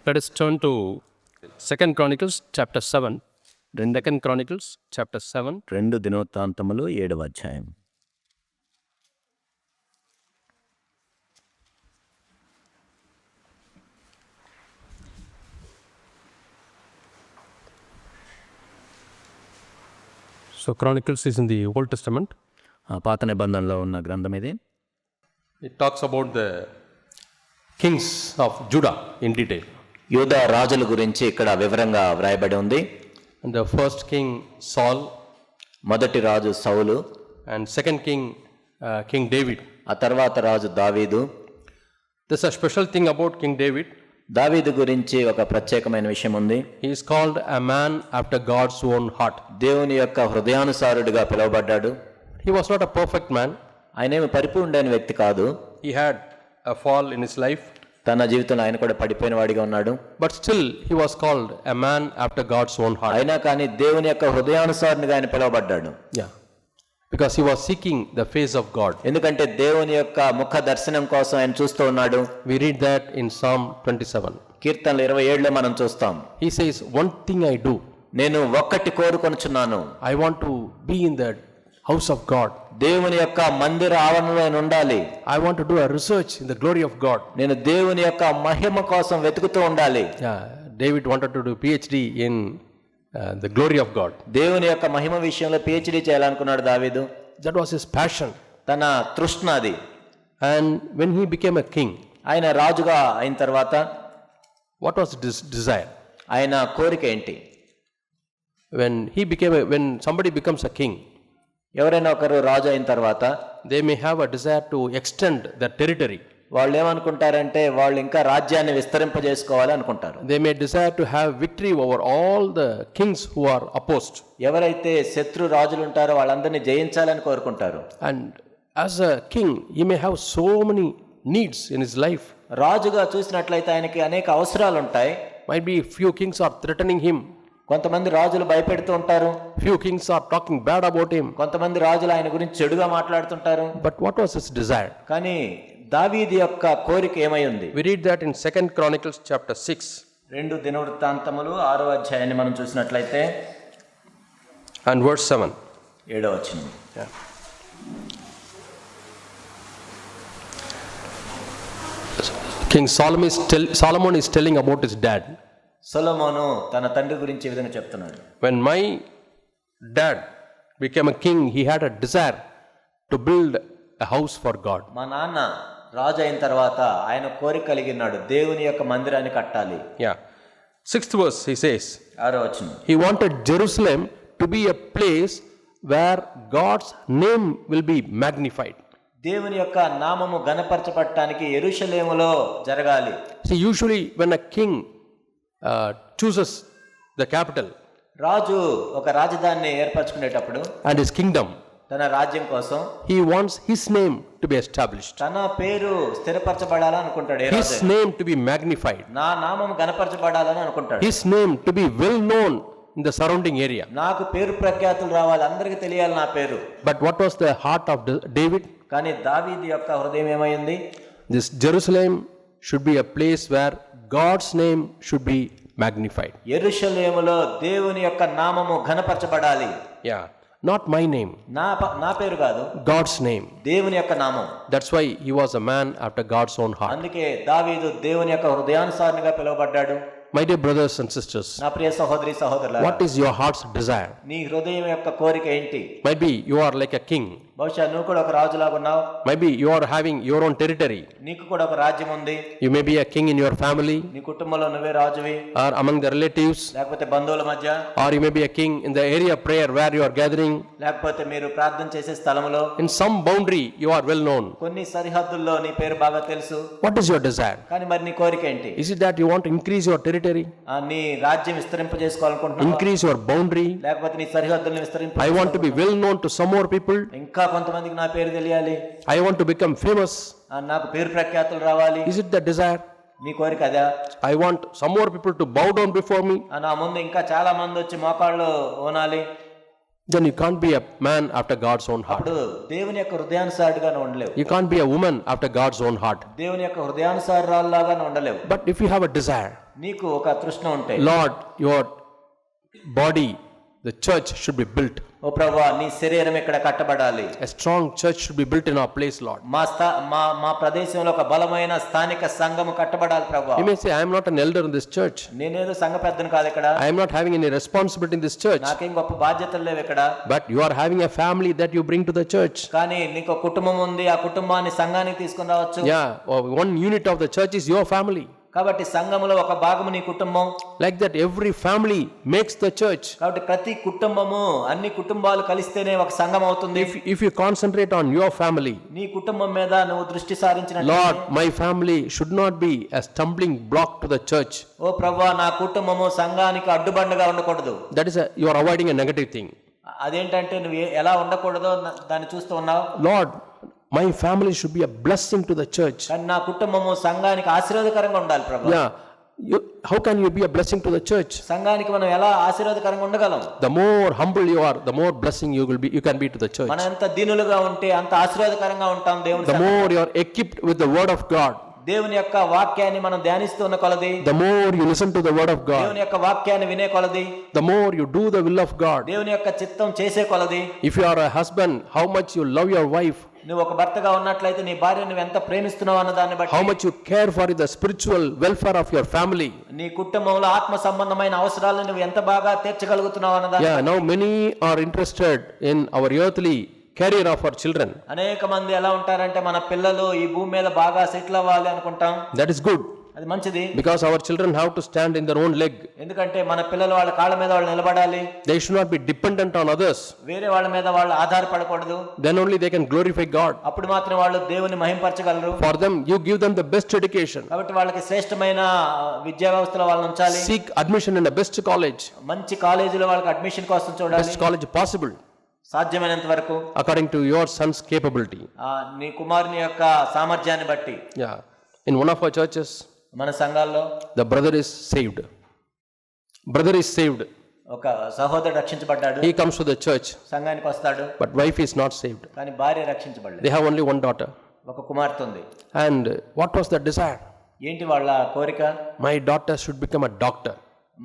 Let us turn to 2 Chronicles chapter 7. 2 Chronicles chapter 7. 2 దినవృత్తాంతములు 7వ అధ్యాయం. So Chronicles is in the Old Testament. పాత నిబంధనలో ఉన్న గ్రంథం ఇది. It talks about the kings of Judah in detail. యూదా రాజుల గురించి ఇక్కడ వివరంగా వ్రాయబడి ఉంది. And the first king Saul, మొదటి రాజు సౌలు, and second king King David. ఆ తర్వాత రాజు దావీదు. There's a special thing about King David. దావీదు గురించి ఒక ప్రత్యేకమైన విషయం ఉంది. He is called a man after God's own heart. దేవుని యొక్క హృదయానుసారుడిగా పిలువబడ్డాడు. He was not a perfect man. ఆయనేమి పరిపూర్ణుడైన వ్యక్తి కాదు. He had a fall in his life. తన జీవితంలో ఆయన కూడా పడిపోయిన వాడిగా ఉన్నాడు. But still he was called a man after God's own heart. అయినా కానీ దేవుని యొక్క హృదయానుసారునిగా ఆయన పిలువబడ్డాడు. Yeah. Because he was seeking the face of God. ఎందుకంటే దేవుని యొక్క ముఖ దర్శనం కోసం ఆయన చూస్తూ ఉన్నాడు. We read that in Psalm 27. కీర్తనలు 27లో మనం చూస్తాం. He says, one thing I do. నేను ఒక్కటి కోరుకొనుచున్నాను. I want to be in the house of God. దేవుని యొక్క మందిర ఆవరణలో నేను ఉండాలి. I want to do a research in the glory of God. నేను దేవుని యొక్క మహిమ కోసం వెతుకుతూ ఉండాలి. Yeah, David wanted to do PhD in the glory of God. దేవుని యొక్క మహిమ విషయంలో PhD చేయాలనుకున్నాడు దావీదు. That was his passion. తన తృష్ణ అది. And when he became a king, ఆయన రాజుగా అయిన తర్వాత what was his desire? ఆయన కోరిక ఏంటి? When somebody becomes a king, ఎవరైనా ఒకరు రాజు అయిన తర్వాత they may have a desire to extend their territory. వాళ్ళు ఏమనుకుంటారంటే వాళ్ళు ఇంకా రాజ్యాన్ని విస్తరింపజేసుకోవాలి అనుకుంటారు. They may desire to have victory over all the kings who are opposed. ఎవరైతే శత్రు రాజులు ఉంటారో వాళ్ళందరినీ జయించాలని కోరుకుంటారు. And as a king, he may have so many needs in his life. రాజుగా చూసినట్లయితే ఆయనకి అనేక అవసరాలు ఉంటాయి. Might be few kings are threatening him. కొంతమంది రాజులు భయపెడుతూ ఉంటారు. Few kings are talking bad about him. కొంతమంది రాజులు ఆయన గురించి చెడుగా మాట్లాడుతుంటారు. But what was his desire? కానీ దావీదు యొక్క కోరిక ఏమై ఉంది? We read that in 2 Chronicles chapter 6. 2 దినవృత్తాంతములు 6వ అధ్యాయాన్ని మనం చూసినట్లయితే and verse 7. 7వ వచనం. Yeah. King Solomon is telling about his dad. సొలొమోను తన తండ్రి గురించి ఈ విధంగా చెప్తున్నాడు. When my dad became a king, he had a desire to build a house for God. మా నాన్న రాజు అయిన తర్వాత ఆయన కోరిక కలిగి ఉన్నాడు, దేవుని యొక్క మందిరాన్ని కట్టాలి. Yeah. 6th verse he says, 6వ వచనం. he wanted Jerusalem to be a place where God's name will be magnified. దేవుని యొక్క నామము ఘనపరచబడటానికి యెరూషలేములో జరగాలి. See, usually when a king chooses the capital, రాజు ఒక రాజధానిని ఏర్పరచుకునేటప్పుడు and his kingdom, తన రాజ్యం కోసం he wants his name to be established, తన పేరు స్థిరపరచబడాలని అనుకుంటాడు. his name to be magnified, నా నామం ఘనపరచబడాలని అనుకుంటాడు. his name to be well known in the surrounding area. నాకు పేరు ప్రఖ్యాతులు రావాలి, అందరికీ తెలియాలి నా పేరు. But what was the heart of David? కానీ దావీదు యొక్క హృదయం ఏమైంది? This Jerusalem should be a place where God's name should be magnified. యెరూషలేములో దేవుని యొక్క నామము ఘనపరచబడాలి. Yeah, not my name, నా పేరు కాదు, God's name. దేవుని యొక్క నామం. That's why he was a man after God's own heart. అందుకే దావీదు దేవుని యొక్క హృదయానుసారునిగా పిలువబడ్డాడు. My dear brothers and sisters, నా ప్రియ సహోదరి సహోదరులారా, what is your heart's desire? నీ హృదయం యొక్క కోరిక ఏంటి? Maybe you are like a king. బహుశా నువ్వు కూడా ఒక రాజులాగా ఉన్నావు. Maybe you are having your own territory. నీకు కూడా ఒక రాజ్యం ఉంది. You may be a king in your family, నీ కుటుంబంలో నువ్వే రాజువి, or among the relatives, లేకపోతే బంధువుల మధ్య, or you may be a king in the area of prayer where you are gathering. లేకపోతే మీరు ప్రార్థన చేసే స్థలంలో In some boundary you are well known. కొన్ని సరిహద్దుల్లో నీ పేరు బాగా తెలుసు. What is your desire? కానీ మరి నీ కోరిక ఏంటి? Is it that you want to increase your territory? నీ రాజ్యం విస్తరింపజేసుకోవాలనుకుంటున్నావా? Increase your boundary? లేకపోతే నీ సరిహద్దులను I want to be well known to some more people. ఇంకా కొంతమందికి నా పేరు తెలియాలి. I want to become famous. నాకు పేరు ప్రఖ్యాతులు రావాలి. Is it the desire? నీ కోరిక అదా? I want some more people to bow down before me. నా ముందు ఇంకా చాలా మంది వచ్చి మోకాళ్ళు ఓనాలి. Then you can't be a man after God's own heart. అప్పుడు దేవుని యొక్క హృదయానుసారుడుగా ఉండలేవు. You can't be a woman after God's own heart. దేవుని యొక్క హృదయానుసారురాల్లాగా ఉండలేవు. But if you have a desire, నీకు ఒక తృష్ణ ఉంటే, Lord, your body, the church should be built. ఓ ప్రభువా నీ శరీరం ఇక్కడ కట్టబడాలి. A strong church should be built in our place, Lord. మా ప్రదేశంలో ఒక బలమైన స్థానిక సంఘము కట్టబడాలి ప్రభువా. You may say, I am not an elder in this church. నేనేదో సంఘ పెద్దను కాదు ఇక్కడ. I am not having any responsibility in this church. నాకేం గొప్ప బాధ్యతలు లేవు ఇక్కడ. But you are having a family that you bring to the church. కానీ నీకు కుటుంబం ఉంది, ఆ కుటుంబాన్ని సంఘానికి తీసుకుని రావచ్చు. Yeah, or one unit of the church is your family. కాబట్టి సంఘములో ఒక భాగము నీ కుటుంబం. Like that, every family makes the church. కాబట్టి ప్రతి కుటుంబము, అన్ని కుటుంబాలు కలిస్తేనే ఒక సంఘం అవుతుంది. If you concentrate on your family, నీ కుటుంబం మీద నువ్వు దృష్టి సారించినట్లయితే, Lord, my family should not be a stumbling block to the church. ఓ ప్రభువా నా కుటుంబము సంఘానికి అడ్డుబండగా ఉండకూడదు. That is, you are avoiding a negative thing. అదేంటంటే నువ్వు ఎలా ఉండకూడదో దాన్ని చూస్తూ ఉన్నావు. Lord, my family should be a blessing to the church. కానీ నా కుటుంబము సంఘానికి ఆశీర్వాదకరంగా ఉండాలి ప్రభువా. Yeah. How can you be a blessing to the church? సంఘానికి మనం ఎలా ఆశీర్వాదకరంగా ఉండగలం? The more humble you are, the more blessing you can be to the church. మనం ఎంత దీనులుగా ఉంటే అంత ఆశీర్వాదకరంగా ఉంటాం దేవుని The more you are equipped with the word of God, దేవుని యొక్క వాక్యాన్ని మనం ధ్యానిస్తున్న కొలది, the more you listen to the word of God, దేవుని యొక్క వాక్యాన్ని వినే కొలది, the more you do the will of God. దేవుని యొక్క చిత్తం చేసే కొలది, If you are a husband, how much you love your wife, నువ్వు ఒక భర్తగా ఉన్నట్లయితే నీ భార్యను నువ్వు ఎంత ప్రేమిస్తున్నావు అన్న దాన్ని బట్టి, how much you care for the spiritual welfare of your family. నీ కుటుంబంలో ఆత్మ సంబంధమైన అవసరాలను నువ్వు ఎంత బాగా తీర్చగలుగుతున్నావు అన్న దాన్ని. Yeah, now many are interested in our earthly career of our children. అనేక మంది ఎలా ఉంటారంటే మన పిల్లలు ఈ భూమి మీద బాగా సెటిల్ అవ్వాలి అనుకుంటాం. That is good, అది మంచిది. because our children have to stand in their own leg. ఎందుకంటే మన పిల్లలు వాళ్ళ కాళ్ళ మీద వాళ్ళు నిలబడాలి. They should not be dependent on others. వేరే వాళ్ళ మీద వాళ్ళు ఆధారపడకూడదు. Then only they can glorify God. అప్పుడు మాత్రం వాళ్ళు దేవుని మహింపరచగలరు. For them, you give them the best education. కాబట్టి వాళ్ళకి శ్రేష్టమైన విద్యా వ్యవస్థలో వాళ్ళని ఉంచాలి. Seek admission in the best college. మంచి కాలేజీలో వాళ్ళకి అడ్మిషన్ కోసం చూడాలి. Best college possible, సాధ్యమైనంత వరకు according to your son's capability. నీ కుమారుని యొక్క సామర్థ్యాన్ని బట్టి. Yeah. In one of our churches, మన సంఘాల్లో the brother is saved. Brother is saved. ఒక సహోదరుడు రక్షించబడ్డాడు. He comes to the church, సంఘానికి వస్తాడు. but wife is not saved. కానీ భార్య రక్షించబడలేదు. They have only one daughter. ఒక కుమార్తె ఉంది. And what was the desire? ఏంటి వాళ్ళ కోరిక? My daughter should become a doctor.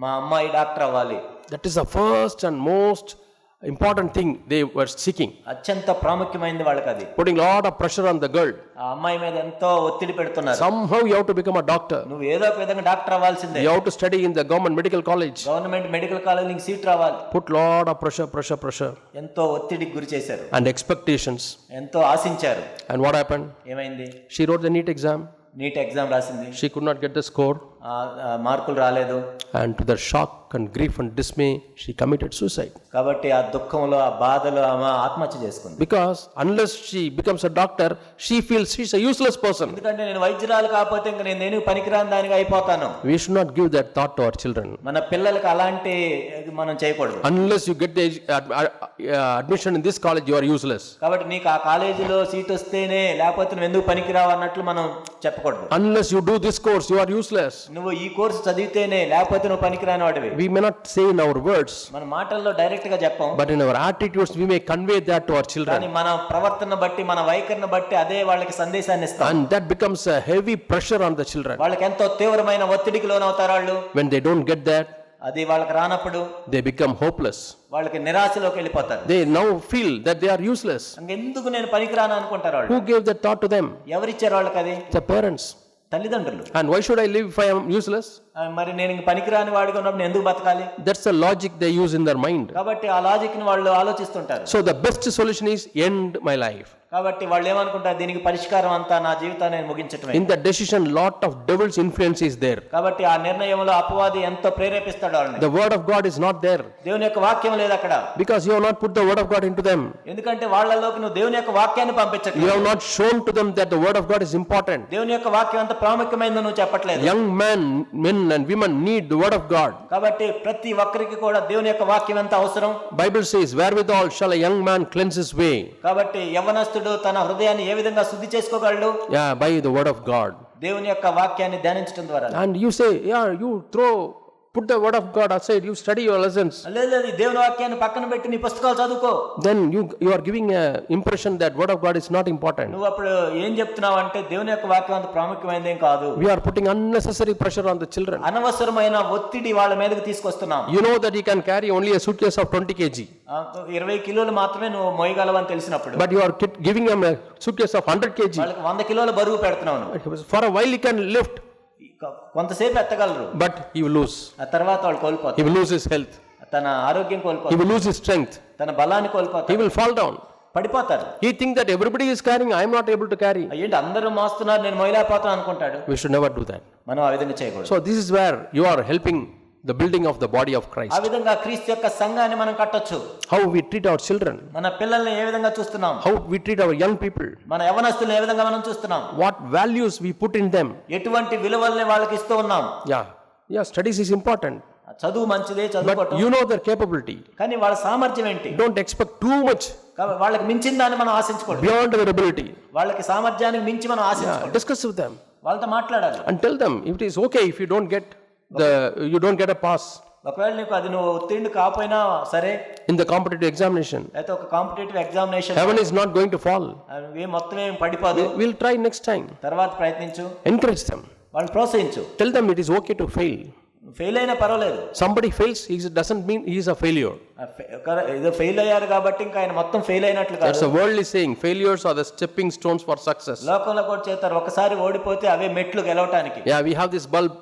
మా అమ్మాయి డాక్టర్ అవ్వాలి. That is the first and most important thing they were seeking. అత్యంత ప్రాముఖ్యమైనది వాళ్ళకి అది. Putting a lot of pressure on the girl. ఆ అమ్మాయి మీద ఎంతో ఒత్తిడి పెడుతున్నారు. Somehow you have to become a doctor. నువ్వు ఏదో ఒక విధంగా డాక్టర్ అవ్వాల్సిందే. You have to study in the government medical college. Government medical college నీకు సీట్ రావాలి. Put lot of pressure. ఎంతో ఒత్తిడికి గురి చేశారు. And expectations. ఎంతో ఆశించారు. And what happened? ఏమైంది? She wrote the NEET exam. NEET exam రాసింది. She could not get the score. మార్కులు రాలేదు. And to their shock and grief and dismay, she committed suicide. కాబట్టి ఆ దుఃఖంలో, ఆ బాధలో ఆమె ఆత్మహత్య చేసుకుంది. Because unless she becomes a doctor, she feels she's a useless person. ఎందుకంటే నేను వైద్యురాలు కాకపోతే ఇంకా నేను పనికిరాని దానిగా అయిపోతాను. We should not give that thought to our children. మన పిల్లలకి అలాంటి మనం చేయకూడదు. Unless you get the admission in this college, you are useless. కాబట్టి నీకు ఆ కాలేజీలో సీట్ వస్తేనే, లేకపోతే నువ్వు ఎందుకు పనికిరావు అన్నట్లు మనం చెప్పకూడదు. Unless you do this course, you are useless. నువ్వు ఈ కోర్సు చదివితేనే, లేకపోతే నువ్వు పనికిరాని వాడివి. We may not say in our words, మన మాటల్లో డైరెక్ట్ గా చెప్పం, but in our attitudes we may convey that to our కానీ children, మన ప్రవర్తన బట్టి, మన వైఖరిని బట్టి అదే వాళ్ళకి సందేశాన్ని ఇస్తాం. and that becomes a heavy pressure on the children. వాళ్ళకి ఎంతో తీవ్రమైన ఒత్తిడికి లోనవుతారు వాళ్ళు. When they don't get that, అది వాళ్ళకి రానప్పుడు they become hopeless. వాళ్ళకి నిరాశలోకి వెళ్ళిపోతారు. They now feel that they are useless. ఎందుకు నేను పనికిరాను అనుకుంటారు వాళ్ళు. Who gave that thought to them? ఎవరిచ్చారు వాళ్ళకి అది? The parents. తల్లిదండ్రులు. And why should I live if I am useless? మరి నేను ఇంక పనికిరాని వాడిగా ఉన్నప్పుడు నేను ఎందుకు బతకాలి? That's the logic they use in their mind. కాబట్టి ఆ లాజిక్ ని వాళ్ళు ఆలోచిస్తుంటారు. So the best solution is end my life. కాబట్టి వాళ్ళు ఏమనుకుంటారు, దీనికి పరిష్కారం అంతా నా జీవితాన్ని నేను ముగించటమే. In that decision, lot of devil's influence is there. కాబట్టి ఆ నిర్ణయంలో అపవాది ఎంతో ప్రేరేపిస్తాడు వాళ్ళని. The word of God is not there. దేవుని యొక్క వాక్యం లేదు అక్కడ. Because you have not put the word of God into them. ఎందుకంటే వాళ్ళలోకి నువ్వు దేవుని యొక్క వాక్యాన్ని పంపించట్లేదు. You have not shown to them that the word of God is important. దేవుని యొక్క వాక్యం అంత ప్రాముఖ్యమైనదో నువ్వు చెప్పట్లేదు. Young men and women need the word of God. కాబట్టి ప్రతి ఒక్కరికి కూడా దేవుని యొక్క వాక్యం ఎంత అవసరం. Bible says, wherewithal shall a young man cleanse his way? కాబట్టి యవ్వనస్తుడు తన హృదయాన్ని ఏ విధంగా శుద్ధి చేసుకోగలడు? Yeah, by the word of God. దేవుని యొక్క వాక్యాన్ని ధ్యానించడం ద్వారా. And you say, yeah, you throw put the word of God aside, you study your lessons. లేదు లేదు, ఈ దేవుని వాక్యాన్ని పక్కన పెట్టి నీ పుస్తకాలు చదువుకో. Then you are giving a impression that word of God is not important. నువ్వు అప్పుడు ఏం చెప్తున్నావు అంటే దేవుని యొక్క వాక్యం అంత ప్రాముఖ్యమైనది ఏం కాదు. We are putting unnecessary pressure on the children. అనవసరమైన ఒత్తిడి వాళ్ళ మీదకి తీసుకొస్తున్నాం. You know that you can carry only a suitcase of 20 kg. 20 కిలోలు మాత్రమే నువ్వు మోయగలవని తెలిసినప్పుడు, But you are giving them a suitcase of 100 kg. వాళ్ళకి 100 కిలోల బరువు పెడుతున్నావు నువ్వు. For a while he can lift, కొంతసేపు ఎత్తగలరు, but he will lose. ఆ తర్వాత వాళ్ళు He కోల్పోతారు. will lose his health. తన ఆరోగ్యం He కోల్పోతారు, will lose his strength. తన బలాన్ని He కోల్పోతారు, will fall down. పడిపోతారు. He thinks that everybody is carrying, I am not able to carry. ఏంటి అందరూ మోస్తున్నారు, నేను మోయలేకపోతాను అనుకుంటాడు. We should never do that. మనం ఆ విధంగా చేయకూడదు. So this is where you are helping the building of the body of Christ. ఆ విధంగా క్రీస్తు యొక్క సంఘాన్ని మనం కట్టొచ్చు. How we treat our children, మన పిల్లల్ని ఏ విధంగా చూస్తున్నాం, how we treat our young people, మన యవనస్తుల్ని ఏ విధంగా మనం చూస్తున్నాం, what values we put in them. ఎటువంటి విలువల్ని వాళ్ళకి ఇస్తూ ఉన్నాం. Yeah, studies is important, చదువు మంచిదే, but చదువుకోవటం, you know their capability. కానీ వాళ్ళ సామర్థ్యం ఏంటి, Don't expect too much కాబట్టి వాళ్ళకి మించిన దాన్ని మనం ఆశించకూడదు. beyond their ability. వాళ్ళకి సామర్థ్యానికి మించి మనం ఆశించకూడదు. Discuss with them వాళ్ళతో మాట్లాడాలి. and tell them if it is okay if you don't get a pass ఒకవేళ నీకు అది నువ్వు ఉత్తీర్ణుడు కాకపోయినా సరే, in the competitive examination. అయితే ఒక competitive examination Heaven is not going to fall. మొత్తం ఏం పడిపోదు, We'll try next time. తర్వాత ప్రయత్నించు, Encourage them. వాళ్ళని ప్రోత్సహించు. Tell them it is okay to fail. Fail అయినా పర్వాలేదు. Somebody fails, it doesn't mean he is a failure. ఏదో fail అయ్యారు కాబట్టి ఇంకా ఆయన మొత్తం ఫెయిల్ అయినట్లు That's కాదు. a worldly saying. Failures are the stepping stones for success. లోకంలో కూడా చేస్తారు, ఒకసారి ఓడిపోతే అవే మెట్లు గెలవటానికి. Yeah, we have this bulb.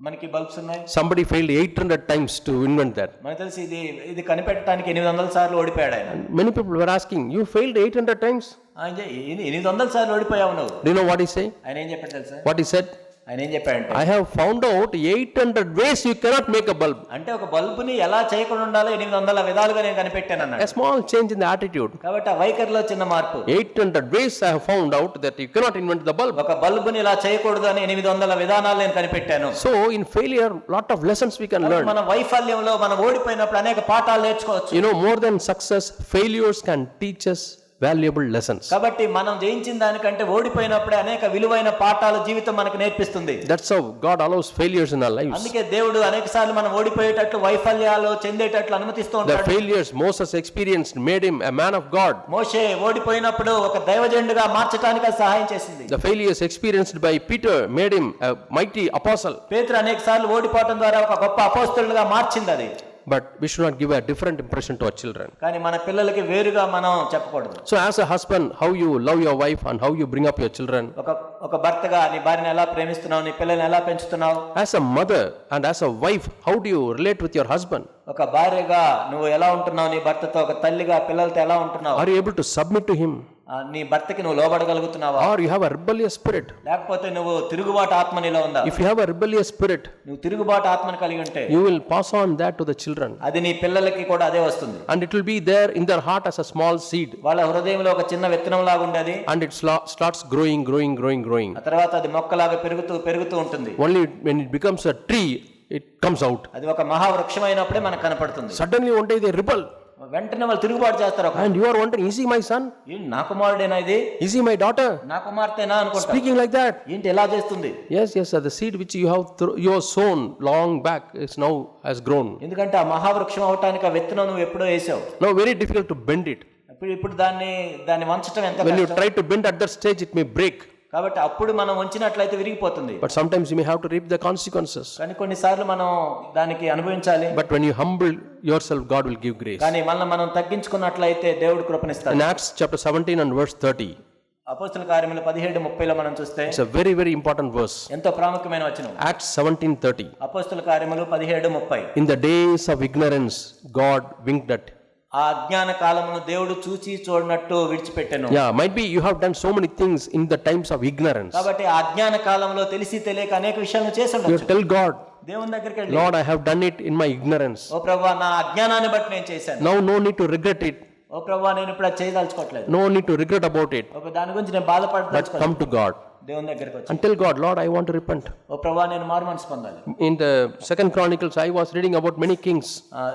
మనకి బల్బ్స్ ఉన్నాయి. Somebody failed 800 times to invent that. మనకు తెలిసి ఇది కనిపెట్టడానికి 800 సార్లు ఓడిపోయాడు ఆయన. Many people were asking, you failed 800 times? 800 సార్లు ఓడిపోయావు నువ్వు. Do you know what he said? ఆయన ఏం చెప్పాడు తెలుసా? What he said? ఆయన ఏం చెప్పాడంటే, I have found out 800 ways you cannot make a bulb. అంటే ఒక బల్బుని ఎలా చేయకుండా ఉండాలో 800 విధాలుగా నేను కనిపెట్టాను అన్నాడు. A small change in the attitude. కాబట్టి ఆ వైఖరిలో చిన్న మార్పు. 800 ways I have found out that you cannot invent the bulb. ఒక బల్బుని ఇలా చేయకూడదు అని 800 విధానాలు నేను కనిపెట్టాను. So in failure, lot of lessons we can learn. మన వైఫల్యంలో మనం ఓడిపోయినప్పుడు అనేక పాఠాలు నేర్చుకోవచ్చు. You know, more than success, failures can teach us valuable lessons. కాబట్టి మనం జయించిన దానికంటే ఓడిపోయినప్పుడే అనేక విలువైన పాఠాలు జీవితం మనకు నేర్పిస్తుంది. That's how God allows failures in our lives. అందుకే దేవుడు అనేకసార్లు మనం ఓడిపోయేటట్లు, వైఫల్యాలు చెందేటట్లు అనుమతిస్తూ The ఉంటాడు. failures Moses experienced made him a man of God. మోషే ఓడిపోయినప్పుడు ఒక దైవజనుడిగా మార్చడానికి అది సహాయం చేసింది. The failures experienced by Peter made him a mighty apostle. పేతురు అనేకసార్లు ఓడిపోవడం ద్వారా ఒక గొప్ప అపోస్తలుడిగా మార్చింది అది. But we should not give a different impression to our children. కానీ మన పిల్లలకి వేరుగా మనం చెప్పకూడదు. So as a husband, how you love your wife and how you bring up your children. ఒక భర్తగా నీ భార్యను ఎలా ప్రేమిస్తున్నావు, నీ పిల్లల్ని ఎలా పెంచుతున్నావు. As a mother and as a wife, how do you relate with your husband? ఒక భార్యగా నువ్వు ఎలా ఉంటున్నావు నీ భర్తతో, ఒక తల్లిగా పిల్లలతో ఎలా ఉంటున్నావు. Are you able to submit to him? నీ భర్తకి నువ్వు లోబడగలుగుతున్నావా, or you have a rebellious spirit? లేకపోతే నువ్వు తిరుగుబాటు ఆత్మ నీలో ఉందా? If you have a rebellious spirit, నువ్వు తిరుగుబాటు ఆత్మను కలిగి ఉంటే you will pass on that to the children, అది నీ పిల్లలకి కూడా అదే వస్తుంది. and it will be there in their heart as a small seed, వాళ్ళ హృదయంలో ఒక చిన్న విత్తనం లాగా ఉండేది, and it starts growing. ఆ తర్వాత అది మొక్కలాగా పెరుగుతూ ఉంటుంది. Only when it becomes a tree, it comes out. అది ఒక మహావృక్షమైనప్పుడే మనకు కనపడుతుంది. Suddenly one day they rebel, వెంటనే వాళ్ళు తిరుగుబాటు చేస్తారు. and you are wondering, is he my son? నా కుమారుడేనా ఇది, is he my daughter? నా కుమార్తెనా అనుకుంటా. Speaking like that. ఏంటి ఎలా చేస్తుంది? Yes, the seed which you have sown long back is now has grown. ఎందుకంటే ఆ మహావృక్షం అవటానికి ఆ విత్తనం నువ్వు ఎప్పుడో వేసావు. Now very difficult to bend it. ఇప్పుడు దాన్ని వంచడం ఎంత when you కష్టం. try to bend at that stage, it may break. కాబట్టి అప్పుడు మనం వంచినట్లయితే విరిగిపోతుంది. But sometimes you may have to reap the consequences. కానీ కొన్నిసార్లు మనం దానికి అనుభవించాలి. But when you humble yourself, God will give grace. కానీ మనం తగ్గించుకున్నట్లయితే దేవుడు కృపనిస్తాడు. In Acts chapter 17 and verse 30, అపోస్తల కార్యములు 17:30 మనం చూస్తే it's a very, very important verse. ఎంతో ప్రాముఖ్యమైన వచనం. Acts 17:30. అపోస్తల కార్యములు 17:30. In the days of ignorance, God winked at. ఆ అజ్ఞాన కాలమును దేవుడు చూచి చూడనట్టు విడిచిపెట్టెను. Yeah, might be you have done so many things in the times of ignorance. కాబట్టి ఆ అజ్ఞాన కాలంలో తెలిసి తెలియక అనేక విషయాలను చేసి You ఉండొచ్చు. tell God, దేవుని దగ్గరికి వెళ్ళి, Lord, I have done it in my ignorance. ఓ ప్రభువా నా అజ్ఞానాన్ని బట్టి నేను చేశాను. Now no need to regret it. ఓ ప్రభువా నేను ఇప్పుడు అది చేయదలుచుకోవట్లేదు. No need to regret about it. దాని గురించి నేను But బాధపడదలుచుకోలేదు. come to God దేవుని దగ్గరికి వచ్చి and tell God, Lord, I want to repent. ఓ ప్రభువా నేను మారు మనసు పొందాలి. In the 2nd Chronicles, I was reading about many kings.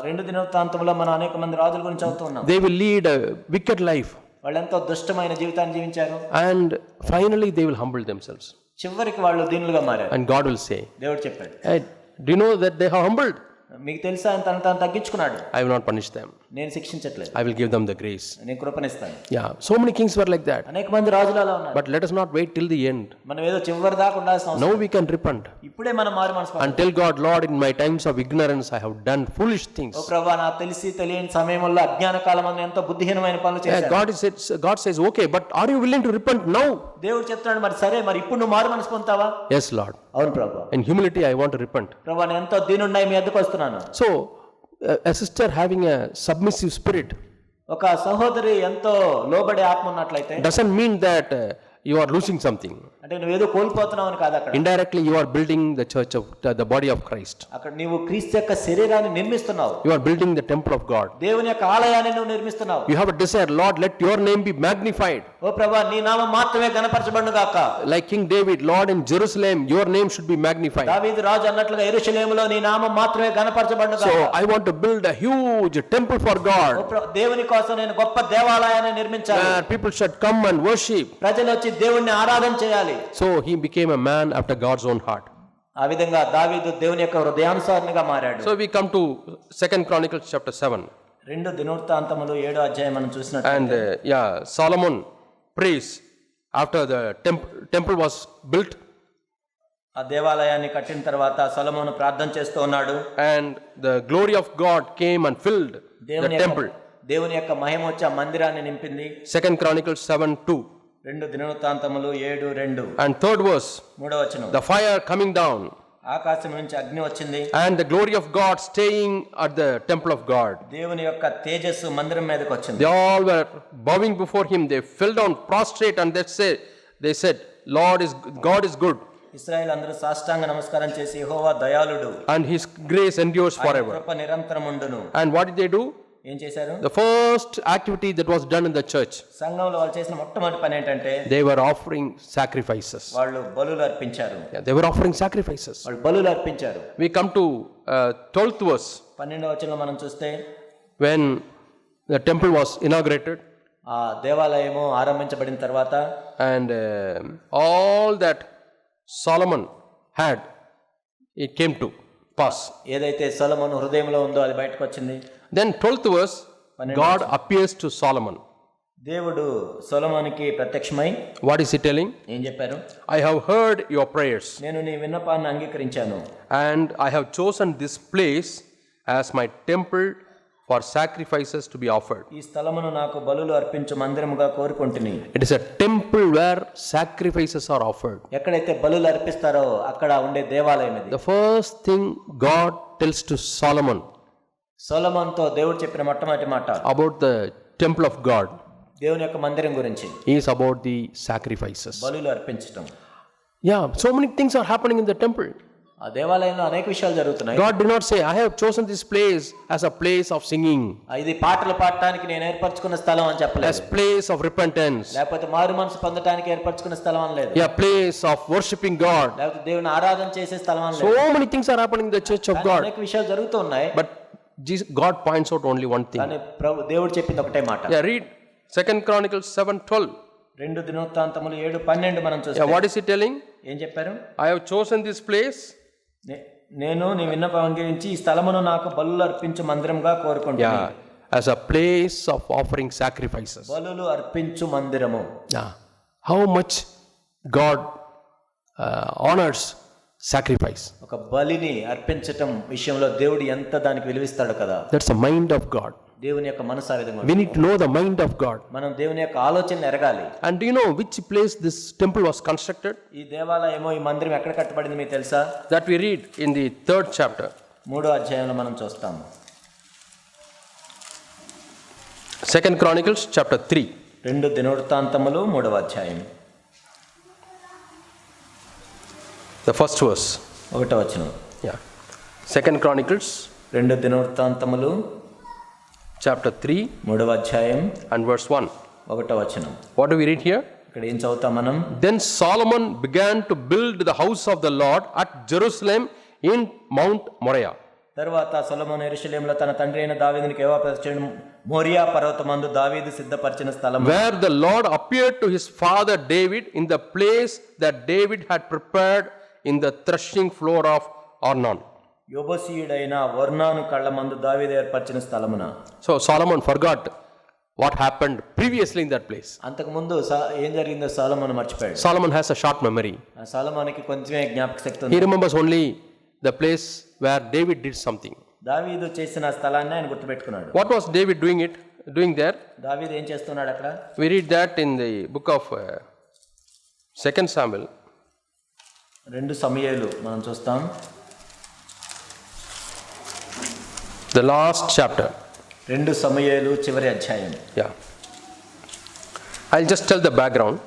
2 దినవృత్తాంతంలో మనం అనేక మంది రాజుల గురించి చదువుతూ ఉన్నాం. They will lead a wicked life, వాళ్ళు ఎంతో దుష్టమైన జీవితాన్ని జీవించారు. and finally they will humble themselves. చివరికి వాళ్ళు దీనులుగా మారారు. And God will say, దేవుడు చెప్పాడు, hey, Do you know that they are humbled? మీకు తెలుసా ఆయన తను తాను తగ్గించుకున్నాడు. I will not punish them. నేను శిక్షించట్లేదు, I will give them the grace. నేను కృపనిస్తాను. Yeah, so many kings were like that. అనేక మంది రాజులు అలా ఉన్నారు. But let us not wait till the end. మనం ఏదో చివరి దాకా ఉండాల్సిన అవసరం. Now we can repent ఇప్పుడే మనం మారు మనసు and tell God, Lord, in my times of ignorance I have done foolish things. ఓ ప్రభువా, నాకు తెలిసి తెలియని సమయంలో అజ్ఞాన కాలంలో ఎంతో బుద్ధిహీనమైన పనులు చేశాను. God says, okay, but are you willing to repent now? దేవుడు చెప్తున్నాడు, మరి సరే, మరి ఇప్పుడు నువ్వు మారు మనసు పొందుతావా? Yes, Lord. అవును ప్రభువా. In humility I want to repent. ప్రభువా, నేను ఎంతో దీనుండై మీ ఎద్దుకు వస్తున్నాను. So a sister having a submissive spirit ఒక సహోదరి ఎంతో లోబడే ఆత్మ ఉన్నట్లయితే doesn't mean that you are losing something. అంటే నువ్వేదో కోల్పోతున్నావు అని కాదు. అక్కడ Indirectly you are building the church of the body of Christ. అక్కడ నీవు క్రీస్తు యొక్క శరీరాన్ని నిర్మిస్తున్నావు. You are building the temple of God. దేవుని యొక్క ఆలయాన్ని నువ్వు నిర్మిస్తున్నావు. You have a desire, Lord, let your name be magnified. ఓ ప్రభువా, నీ నామం మాత్రమే ఘనపరచబడును గాక. Like King David, Lord, in Jerusalem your name should be magnified. దావీదు రాజు అన్నట్లుగా యెరూషలేములో నీ నామం మాత్రమే ఘనపరచబడును గాక. So I want to build a huge temple for God. దేవుని కోసం నేను గొప్ప దేవాలయాన్ని నిర్మించాలి. Where people should come and worship. ప్రజలు వచ్చి దేవుణ్ణి ఆరాధన చేయాలి. So he became a man after God's own heart. ఆ విధంగా దావీదు దేవుని యొక్క హృదయానుసారంగా మారాడు. So we come to 2 Chronicles chapter 7. 2 దినవృత్తాంతములు 7వ అధ్యాయం మనం చూసినట్టు. And Solomon prays after the temple was built. ఆ దేవాలయాన్ని కట్టిన తర్వాత సొలొమోను ప్రార్థన చేస్తూ ఉన్నాడు. And the glory of God came and filled the temple. దేవుని యొక్క మహిమ వచ్చి ఆ మందిరాన్ని నింపింది. 2 Chronicles 7:2. 2 దినవృత్తాంతములు 7:2. And third verse, 3వ వచనం. the fire coming down ఆకాశం నుంచి అగ్ని వచ్చింది. and the glory of God staying at the temple of God. దేవుని యొక్క తేజస్సు మందిరం మీదకి వచ్చింది. They all were bowing before him. They fell down prostrate and they said, God is good. ఇశ్రాయేలు అందరూ సాష్టాంగ నమస్కారం చేసి, యెహోవా దయాళుడు, and his grace endures forever. కృప నిరంతరం ఉండును. And what did they do? ఏం చేశారు? The first activity that was done in the church, సంఘంలో వాళ్ళు చేసిన మొట్టమొదటి పని ఏంటంటే they were offering sacrifices. వాళ్ళు బలులు అర్పించారు. They were offering sacrifices. వాళ్ళు బలులు అర్పించారు. We come to 12th verse. 12వ వచనంలో మనం చూస్తే, when the temple was inaugurated ఆ దేవాలయము ఆరంభించబడిన తర్వాత, and all that Solomon had, it came to pass. ఏదైతే సొలొమోను హృదయంలో ఉందో అది బయటకు వచ్చింది. Then 12th verse, God appears to Solomon. దేవుడు సొలొమోనుకి ప్రత్యక్షమై What is he telling? ఏం చెప్పారు? I have heard your prayers నేను నీ విన్నపాన్ని అంగీకరించాను. and I have chosen this place as my temple for sacrifices to be offered. ఈ స్థలమును నాకు బలులు అర్పించు మందిరముగా కోరుకుంటుని. It is a temple where sacrifices are offered. ఎక్కడైతే బలులు అర్పిస్తారో అక్కడ ఉండే దేవాలయం ఇది. The first thing God tells to Solomon సొలొమోనుతో దేవుడు చెప్పిన మొట్టమొదటి మాట about the temple of God దేవుని యొక్క మందిరం గురించి, is about the sacrifices. బలులు అర్పించటం. Yeah, so many things are happening in the temple. ఆ దేవాలయంలో అనేక విషయాలు జరుగుతున్నాయి. God did not say, I have chosen this place as a place of singing, ఇది పాటలు పాడటానికి నేను ఏర్పరచుకున్న స్థలం అని చెప్పలేదు. as place of repentance, లేకపోతే మారు మనసు పొందటానికి ఏర్పరచుకున్న స్థలం అని లేదు. a place of worshiping God. లేకపోతే దేవుని ఆరాధన చేసే స్థలం అని So లేదు. many things are happening in the church of God. అనేక విషయాలు జరుగుతూ ఉన్నాయి. But God points out only one thing. కానీ దేవుడు చెప్పింది ఒకటే మాట. Yeah, read 2 Chronicles 7:12. 2 దినవృత్తాంతములు 7:12 మనం చూస్తే, Yeah, what is he telling? ఏం చెప్పారు? I have chosen this place. నేను నీ విన్నపం అంగీకరించి ఈ స్థలమును నాకు బలులు అర్పించు మందిరంగా కోరుకుంటున్నాను. Yeah, as a place of offering sacrifices. బలులు అర్పించు మందిరము. Yeah, how much God honors sacrifice. ఒక బలిని అర్పించటం విషయంలో దేవుడు ఎంత దానికి విలువిస్తాడు కదా. That's the mind of God. దేవుని యొక్క మనసు ఆ విధంగా. We need to know the mind of God. మనం దేవుని యొక్క ఆలోచన ఎరగాలి. And do you know which place this temple was constructed? ఈ దేవాలయమో ఈ మందిరం ఎక్కడ కట్టబడింది మీకు తెలుసా? That we read in the 3rd chapter. 3వ అధ్యాయంలో మనం చూస్తాము. 2 Chronicles chapter 3. 2 దినవృత్తాంతములు 3వ అధ్యాయం. The first verse. 1వ వచనం. Yeah. 2 Chronicles 2 దినవృత్తాంతములు chapter 3 3వ అధ్యాయం and verse 1. 1వ వచనం. What do we read here? ఇక్కడ ఏం చదువుతాం మనం? Then Solomon began to build the house of the Lord at Jerusalem in Mount Moriah. తర్వాత సొలొమోను యెరూషలేములో తన తండ్రి అయిన దావీదునికి యెహోవా మోరియా పర్వతమందు దావీదు సిద్ధపరిచిన స్థలం, where the Lord appeared to his father David in the place that David had prepared in the threshing floor of Arnon. యొబసీయుడైన ఒర్నాను కళ్ళ మందు దావీదు ఏర్పరిచిన స్థలమున. So Solomon forgot what happened previously in that place. అంతకుముందు ఏం జరిగిందో సొలొమోను మర్చిపోయాడు. Solomon has a short memory. సొలొమోనుకి కొంచెమే జ్ఞాపక శక్తి He ఉంది. remembers only the place where David did something. దావీదు చేసిన స్థలాన్ని ఆయన గుర్తుపెట్టుకున్నాడు. What was David doing there? దావీదు ఏం చేస్తున్నాడు అక్కడ? We read that in the book of 2 Samuel. 2 సమూయేలు మనం చూస్తాం. The last chapter. 2 సమూయేలు చివరి అధ్యాయం. Yeah. I'll just tell the background.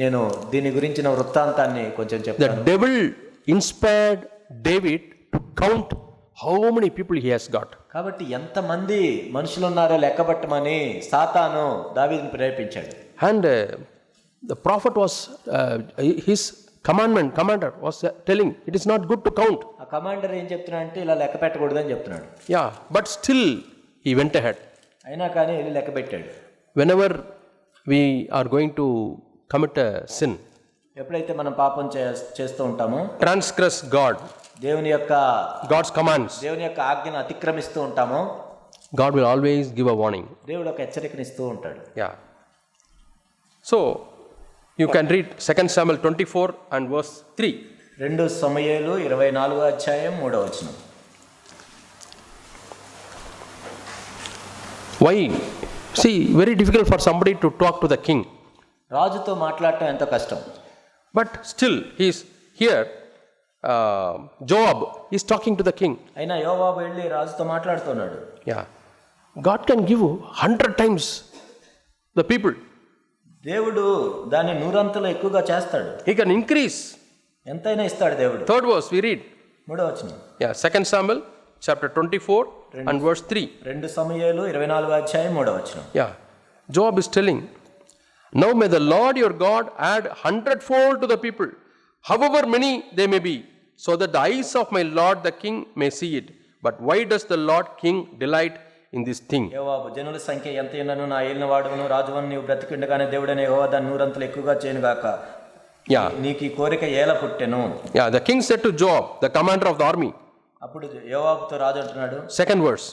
నేను దీని గురించిన వృత్తాంతాన్ని కొంచెం The చెప్తాను. devil inspired David to count how many people he has got. కాబట్టి ఎంతమంది మనుషులు ఉన్నారో లెక్కబట్టమని సాతాను దావీదుని ప్రేరేపించాడు. And the prophet was, his commander was telling, it is not good to count. ఆ కమాండర్ ఏం చెప్తున్నాడంటే ఇలా లెక్క పెట్టకూడదు అని చెప్తున్నాడు. Yeah, but still he went ahead. అయినా కానీ వెళ్ళి లెక్క పెట్టాడు. Whenever we are going to commit a sin, ఎప్పుడైతే మనం పాపం చేస్తూ ఉంటామో, transgress God's commands, దేవుని యొక్క ఆజ్ఞను అతిక్రమిస్తూ ఉంటామో, God will always give a warning. దేవుడు ఒక హెచ్చరికనిస్తూ ఉంటాడు. Yeah. So you can read 2 Samuel 24 and verse 3. 2 సమూయేలు 24వ అధ్యాయం 3వ వచనం. Why? See, very difficult for somebody to talk to the king. రాజుతో మాట్లాడటం ఎంతో కష్టం. But still he is here. Joab is talking to the king. అయినా యోవాబు వెళ్ళి రాజుతో మాట్లాడుతున్నాడు. Yeah. God can give 100 times the people. దేవుడు దాన్ని 100 ఎక్కువగా చేస్తాడు. He can increase. ఎంతైనా ఇస్తాడు దేవుడు. 3rd verse we read. 3వ వచనం. Yeah, 2 Samuel chapter 24 and verse 3. 2 సమూయేలు 24వ అధ్యాయం 3వ వచనం. Yeah. Joab is telling, now may the Lord your God add 100-fold to the people, however many they may be, so that the eyes of my Lord the king may see it. But why does the Lord king delight in this thing? యోవాబు, జనుల సంఖ్య ఎంత ఉన్నను నా ఏలిన వాడును రాజువను నీవు బ్రతికిండగానే దేవుడైన యెహోవా దాన్ని 100 ఎక్కువగా చేయను గాక. Yeah. నీకు ఈ కోరిక ఏల పుట్టెను. Yeah, the king said to Joab, the commander of the army. అప్పుడు యోవాబుతో రాజు అంటున్నాడు. 2nd verse.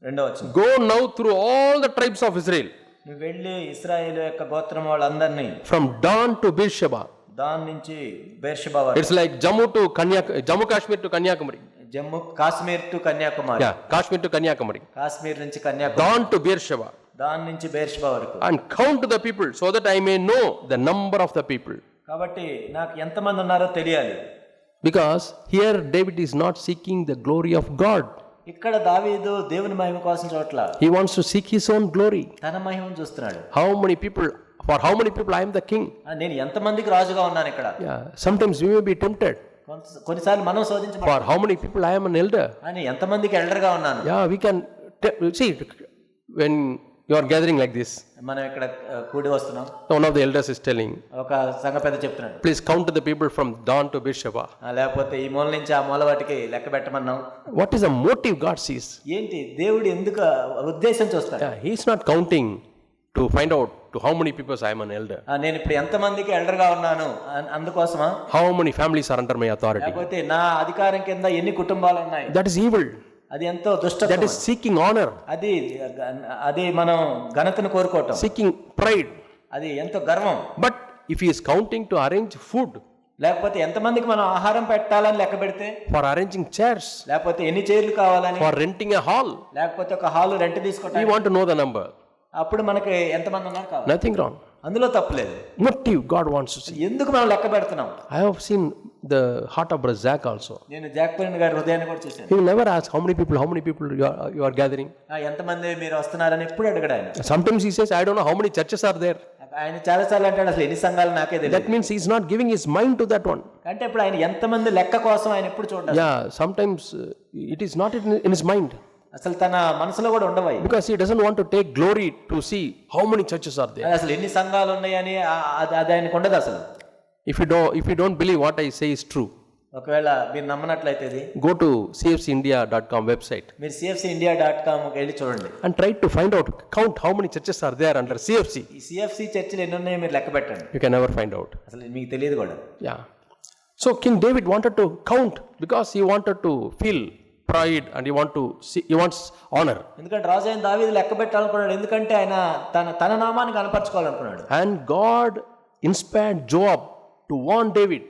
2వ వచనం. Go now through all the tribes of Israel, నువ్వు వెళ్ళి ఇశ్రాయేలు యొక్క గోత్రం వాళ్ళందరినీ, from Dan to Beersheba. దాని నుంచి బెర్షెబా వరకు. It's like Jammu Kashmir to Kanyakumari. Kashmir to Kanyakumari. Yeah, Kashmir to Kanyakumari. Kashmir నుంచి కన్యాకుమారి. Dan to Beersheba. దాని నుంచి బెర్షెబా వరకు. And count the people so that I may know the number of the people. కాబట్టి నాకు ఎంతమంది ఉన్నారో తెలియాలి. Because here David is not seeking the glory of God. ఇక్కడ దావీదు దేవుని మహిమ కోసం చూడట్ల. He wants to seek his own glory. తన మహిమను చూస్తున్నాడు. For how many people I am the king. నేను ఎంతమందికి రాజుగా ఉన్నాను ఇక్కడ. Yeah, sometimes we may be tempted. కొన్నిసార్లు మనం శోధించబడతాం. For how many people I am an elder. అని ఎంతమందికి ఎల్డర్ గా ఉన్నాను. Yeah, we can see when you are gathering like this. మనం ఇక్కడ కూడి వస్తున్నాం. One of the elders is telling, ఒక సంఘ పెద్ద చెప్తున్నాడు, please count the people from Dan to Beersheba. లేకపోతే ఈ మూల నుంచి ఆ మూల వాటికి లెక్క పెట్టమన్నాం. What is the motive God sees? ఏంటి దేవుడు ఎందుకు ఉద్దేశం చూస్తాడు. Yeah, he is not counting to find out to how many people I am an elder. నేను ఇప్పుడు ఎంతమందికి ఎల్డర్ గా ఉన్నాను అందుకోసమా. How many families are under my authority. లేకపోతే నా అధికారం కింద ఎన్ని కుటుంబాలు ఉన్నాయి. That is evil. అది ఎంతో దుష్టత్వం. That is seeking honor. అది మనం ఘనతను కోరుకోవటం. Seeking pride. అది ఎంతో గర్వం. But if he is counting to arrange food, లేకపోతే ఎంతమందికి మనం ఆహారం పెట్టాలని లెక్క పెడితే, for arranging chairs, లేకపోతే ఎన్ని చైర్లు కావాలని, for renting a hall, లేకపోతే ఒక హాల్ రెంట్ తీసుకోవటం, we want to know the number. అప్పుడు మనకి ఎంతమంది ఉన్నారు కావాలి. Nothing wrong. అందులో తప్పులేదు. Motive God wants to see. ఎందుకు మనం లెక్క పెడుతున్నాం. I have seen the heart of Brother Zach also. నేను జాక్పరిన్ గారి హృదయాన్ని కూడా చూశాను. He will never ask how many people you are gathering. ఎంతమంది మీరు వస్తున్నారని ఎప్పుడు అడగడు ఆయన. Sometimes he says, I don't know how many churches are there. ఆయన చాలా సార్లు అంటాడు అసలు ఎన్ని సంఘాలు నాకే తెలియదు. That means he is not giving his mind to that one. అంటే ఇప్పుడు ఆయన ఎంతమంది లెక్క కోసం ఆయన ఎప్పుడు చూడాలి. Yeah, sometimes it is not in his mind. అసలు తన మనసులో కూడా ఉండవు. Because he doesn't want to take glory to see how many churches are there. అసలు ఎన్ని సంఘాలు ఉన్నాయని అది ఆయనకు ఉండదు అసలు. If you don't believe what I say is true, ఒకవేళ మీరు నమ్మనట్లయితే go to cfcindia.com website. మీరు cfcindia.com కి వెళ్ళి చూడండి. And try to find out, count how many churches are there under CFC. ఈ CFC చర్చిలు ఎన్ని ఉన్నాయో మీరు లెక్క పెట్టండి. You can never find out. అసలు మీకు తెలియదు కూడా. Yeah. So King David wanted to count because he wanted to feel pride and he wants honor. ఎందుకంటే రాజు అయిన దావీదు లెక్క పెట్టాలనుకున్నాడు, ఎందుకంటే ఆయన తన నామాన్ని కనపరచుకోవాలనుకున్నాడు. And God inspired Joab to warn David.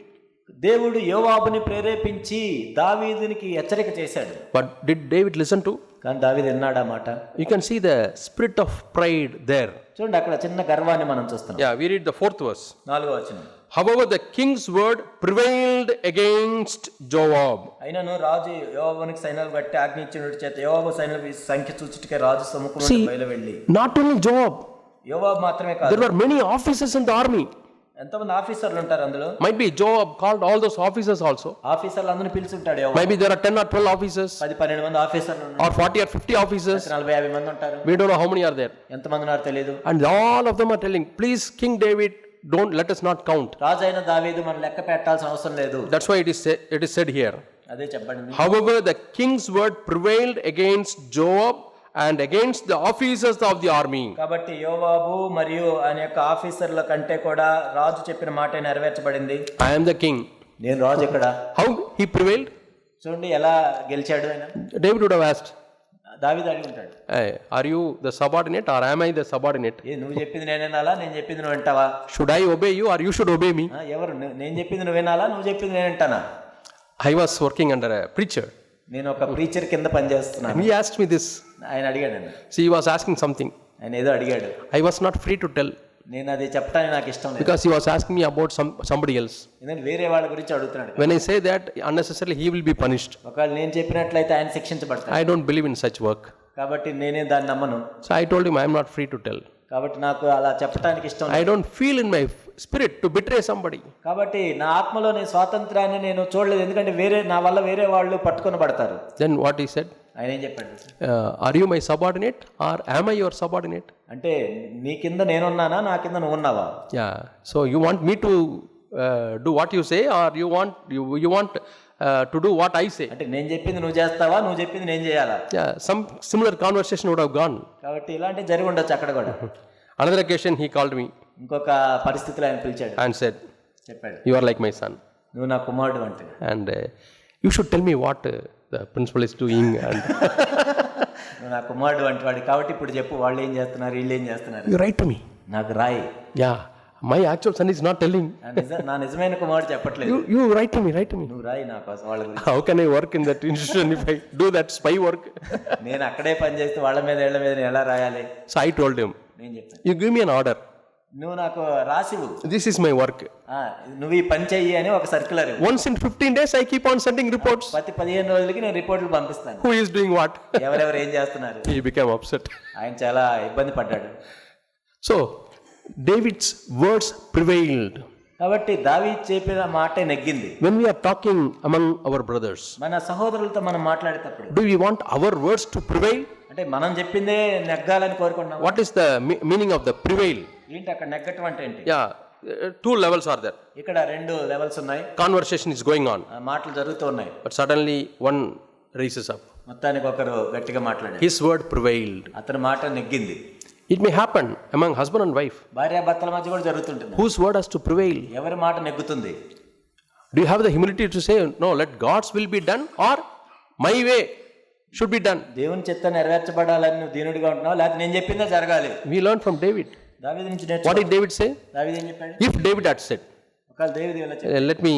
దేవుడు యోవాబుని ప్రేరేపించి దావీదునికి హెచ్చరిక చేశాడు. But did David listen to? కానీ దావీదు విన్నాడా మాట? You can see the spirit of pride there. చూడండి, అక్కడ చిన్న గర్వాన్ని మనం చూస్తున్నాం. Yeah, we read the 4th verse. 4వ వచనం. However, the king's word prevailed against Joab. అయినను రాజు యోవాబునికి సైన్యాలు బట్టి ఆజ్ఞ ఇచ్చినట్టు చేత యోవాబు సైన్యాల సంఖ్య చూచుటకే రాజు సముఖం నుండి బయలువెళ్ళి. Not only Joab, యోవాబు మాత్రమే కాదు, there were many officers in the army. ఎంతమంది ఆఫీసర్లు ఉంటారు అందులో? Might be Joab called all those officers also. ఆఫీసర్లు అందరిని పిలిచుంటాడు యోవాబు. Maybe there are 10 or 12 officers, 10-12 మంది ఆఫీసర్లు ఉన్నారు, or 40 or 50 officers. 40-50 మంది ఉంటారు. We don't know how many are there. ఎంతమంది ఉన్నారో తెలియదు. And all of them are telling, please King David, don't let us not count. రాజు అయిన దావీదు మనం లెక్క పెట్టాల్సిన అవసరం లేదు. That's why it is said here. అదే చెప్పండి. However, the king's word prevailed against Joab and against the officers of the army. కాబట్టి యోవాబు మరియు ఆయన యొక్క ఆఫీసర్ల కంటే కూడా రాజు చెప్పిన మాట నెరవేర్చబడింది. I am the king. నేను రాజు ఇక్కడ. How he prevailed? చూడండి ఎలా గెలిచాడు ఆయన. David would have asked, దావీదు అడిగి ఉంటాడు, hey, are you the subordinate or am I the subordinate? నువ్వు చెప్పింది నేను వినాలా, నేను చెప్పింది నువ్వు వింటావా? Should I obey you or you should obey me? ఎవరు? నేను చెప్పింది నువ్వు వినాలా, నువ్వు చెప్పింది నేను వింటానా? I was working under a preacher. నేను ఒక ప్రీచర్ కింద పనిచేస్తున్నాను. And he asked me this. ఆయన అడిగాడు. See, he was asking something. ఆయన ఏదో అడిగాడు. I was not free to tell. నేను అది చెప్పడానికి నాకు ఇష్టం లేదు. Because he was asking me about somebody else. ఎందుకంటే వేరే వాళ్ళ గురించి అడుగుతున్నాడు. When I say that, unnecessarily he will be punished. ఒకవేళ నేను చెప్పినట్లయితే ఆయన శిక్షించబడతాడు. I don't believe in such work. కాబట్టి నేనే దాన్ని నమ్మను. So I told him I am not free to tell. కాబట్టి నాకు అలా చెప్పడానికి ఇష్టం లేదు. I don't feel in my spirit to betray somebody. కాబట్టి నా ఆత్మలో నేను స్వాతంత్రాన్ని నేను చూడలేదు, ఎందుకంటే నా వల్ల వేరే వాళ్ళు పట్టుకొనబడతారు. Then what he said? ఆయన ఏం చెప్పాడు? Are you my subordinate or am I your subordinate? అంటే నీ కింద నేనున్నానా, నా కింద నువ్వు ఉన్నావా? Yeah. So you want me to do what you say or you want to do what I say? అంటే నేను చెప్పింది నువ్వు చేస్తావా, నువ్వు చెప్పింది నేను చేయాలా? Yeah. Some similar conversation would have gone. కాబట్టి ఇలాంటి జరిగి ఉండొచ్చు అక్కడ కూడా. Another occasion he called me. ఇంకొక పరిస్థితిలో ఆయన పిలిచాడు. And said, చెప్పాడు, you are like my son. నువ్వు నా కుమారుడు అంటే. And you should tell me what the principal is doing. And నువ్వు నా కుమారుడు అంటే వాడి, కాబట్టి ఇప్పుడు చెప్పు వాళ్ళు ఏం చేస్తున్నారు, వీళ్ళు ఏం చేస్తున్నారు. you write to me. నాకు రాయి. Yeah. My actual son is not telling. నా నిజమైన కుమారుడు చెప్పట్లేదు. You write to me. నువ్వు రాయి నా కోసం వాళ్ళ గురించి. How can I work in that institution if I do that spy work? నేను అక్కడే పని చేస్తే వాళ్ళ మీద ఏళ్ల మీద ఎలా రాయాలి? So I told him, నేను చెప్పాను, you give me an order. నువ్వు నాకు రాసివు. This is my work. నువ్వు ఈ పని చెయ్యి అని ఒక circular. Once in 15 days I keep on sending reports. ప్రతి 15 రోజులకి నేను రిపోర్ట్లు పంపిస్తాను. Who is doing what? ఎవరెవరు ఏం చేస్తున్నారు. He became upset. ఆయన చాలా ఇబ్బంది పడ్డాడు. So David's words prevailed. కాబట్టి దావీదు చెప్పిన మాటే నెగ్గింది. When we are talking among our brothers, మన సహోదరులతో మనం మాట్లాడేటప్పుడు do we want our words to prevail? అంటే మనం చెప్పిందే నెగ్గాలని కోరుకుంటున్నాం. What is the meaning of the prevail? ఏంటి అక్కడ నెగ్గటం అంటే ఏంటి? Yeah, 2 levels are there. ఇక్కడ 2 లెవెల్స్ ఉన్నాయి. Conversation is going on. మాటలు జరుగుతూ ఉన్నాయి. But suddenly one raises up. మొత్తానికి ఒకరు గట్టిగా మాట్లాడారు. His word prevailed. అతని మాట నెగ్గింది. It may happen among husband and wife. భార్యాభర్తల మధ్య కూడా జరుగుతుంటుంది. Whose word has to prevail? ఎవరి మాట నెగ్గుతుంది? Do you have the humility to say, no, let God's will be done or my way should be done? దేవుని చిత్తం నెరవేర్చబడాలని నువ్వు దీనుడిగా ఉంటున్నావు, లేకపోతే నేను చెప్పిందే జరగాలి? We learn from David. దావీదు నుంచి What did నేర్చుకో. David say? దావీదు ఏం చెప్పాడు? If David had said, ఒకవేళ దావీదు ఇలా చెప్పాడు, let me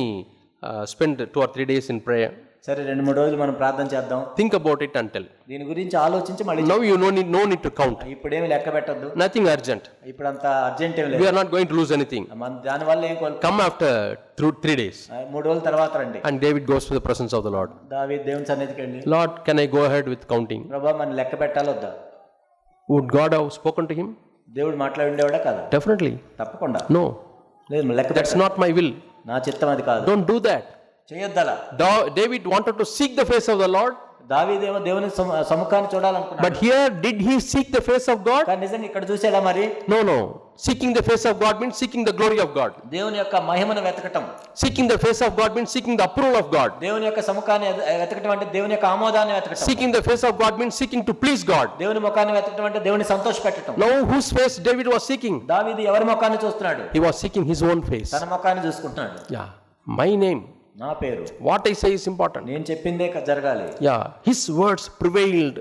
spend 2 or 3 days in prayer, సరే 2-3 రోజులు మనం ప్రార్థన చేద్దాం, think about it and tell. దీని గురించి ఆలోచించి మళ్ళీ Now you no need to count. ఇప్పుడేమి లెక్క పెట్టద్దు, Nothing urgent. ఇప్పుడు అంత అర్జెంట్ ఏం We లేదు, are not going to lose anything. మన దానివల్ల ఏం కోల్పో. Come after 3 days. 3 రోజుల తర్వాత రండి. And David goes to the presence of the Lord. దావీదు దేవుని సన్నిధికి వెళ్ళి, Lord, can I go ahead with counting? ప్రభువా మనం లెక్క పెట్టాలొద్దా? Would God have spoken to him? దేవుడు మాట్లాడి ఉండేవాడా కదా? Definitely. తప్పకుండా. No. లేదు, లెక్క That's not my will. నా చిత్తం అది కాదు. Don't do that. చేయొద్దలా. David wanted to seek the face of the Lord. దావీదేమో దేవుని సముఖాన్ని చూడాలనుకున్నాడు. But here, did he seek the face of God? కానీ నిజంగా ఇక్కడ చూసాడా మరి? No. Seeking the face of God means seeking the glory of God. దేవుని యొక్క మహిమను వెతకటం. Seeking the face of God means seeking the approval of God. దేవుని యొక్క సముఖాన్ని వెతకటం అంటే దేవుని యొక్క ఆమోదాన్ని వెతకటం. Seeking the face of God means seeking to please God. దేవుని ముఖాన్ని వెతకటం అంటే దేవుని సంతోషపెట్టడం. Now whose face David was seeking? దావీదు ఎవరి ముఖాన్ని చూస్తున్నాడు? He was seeking his own face. తన ముఖాన్ని చూసుకుంటున్నాడు. Yeah. My name నా పేరు. What I say is important. నేను చెప్పిందే జరగాలి. Yeah, his words prevailed.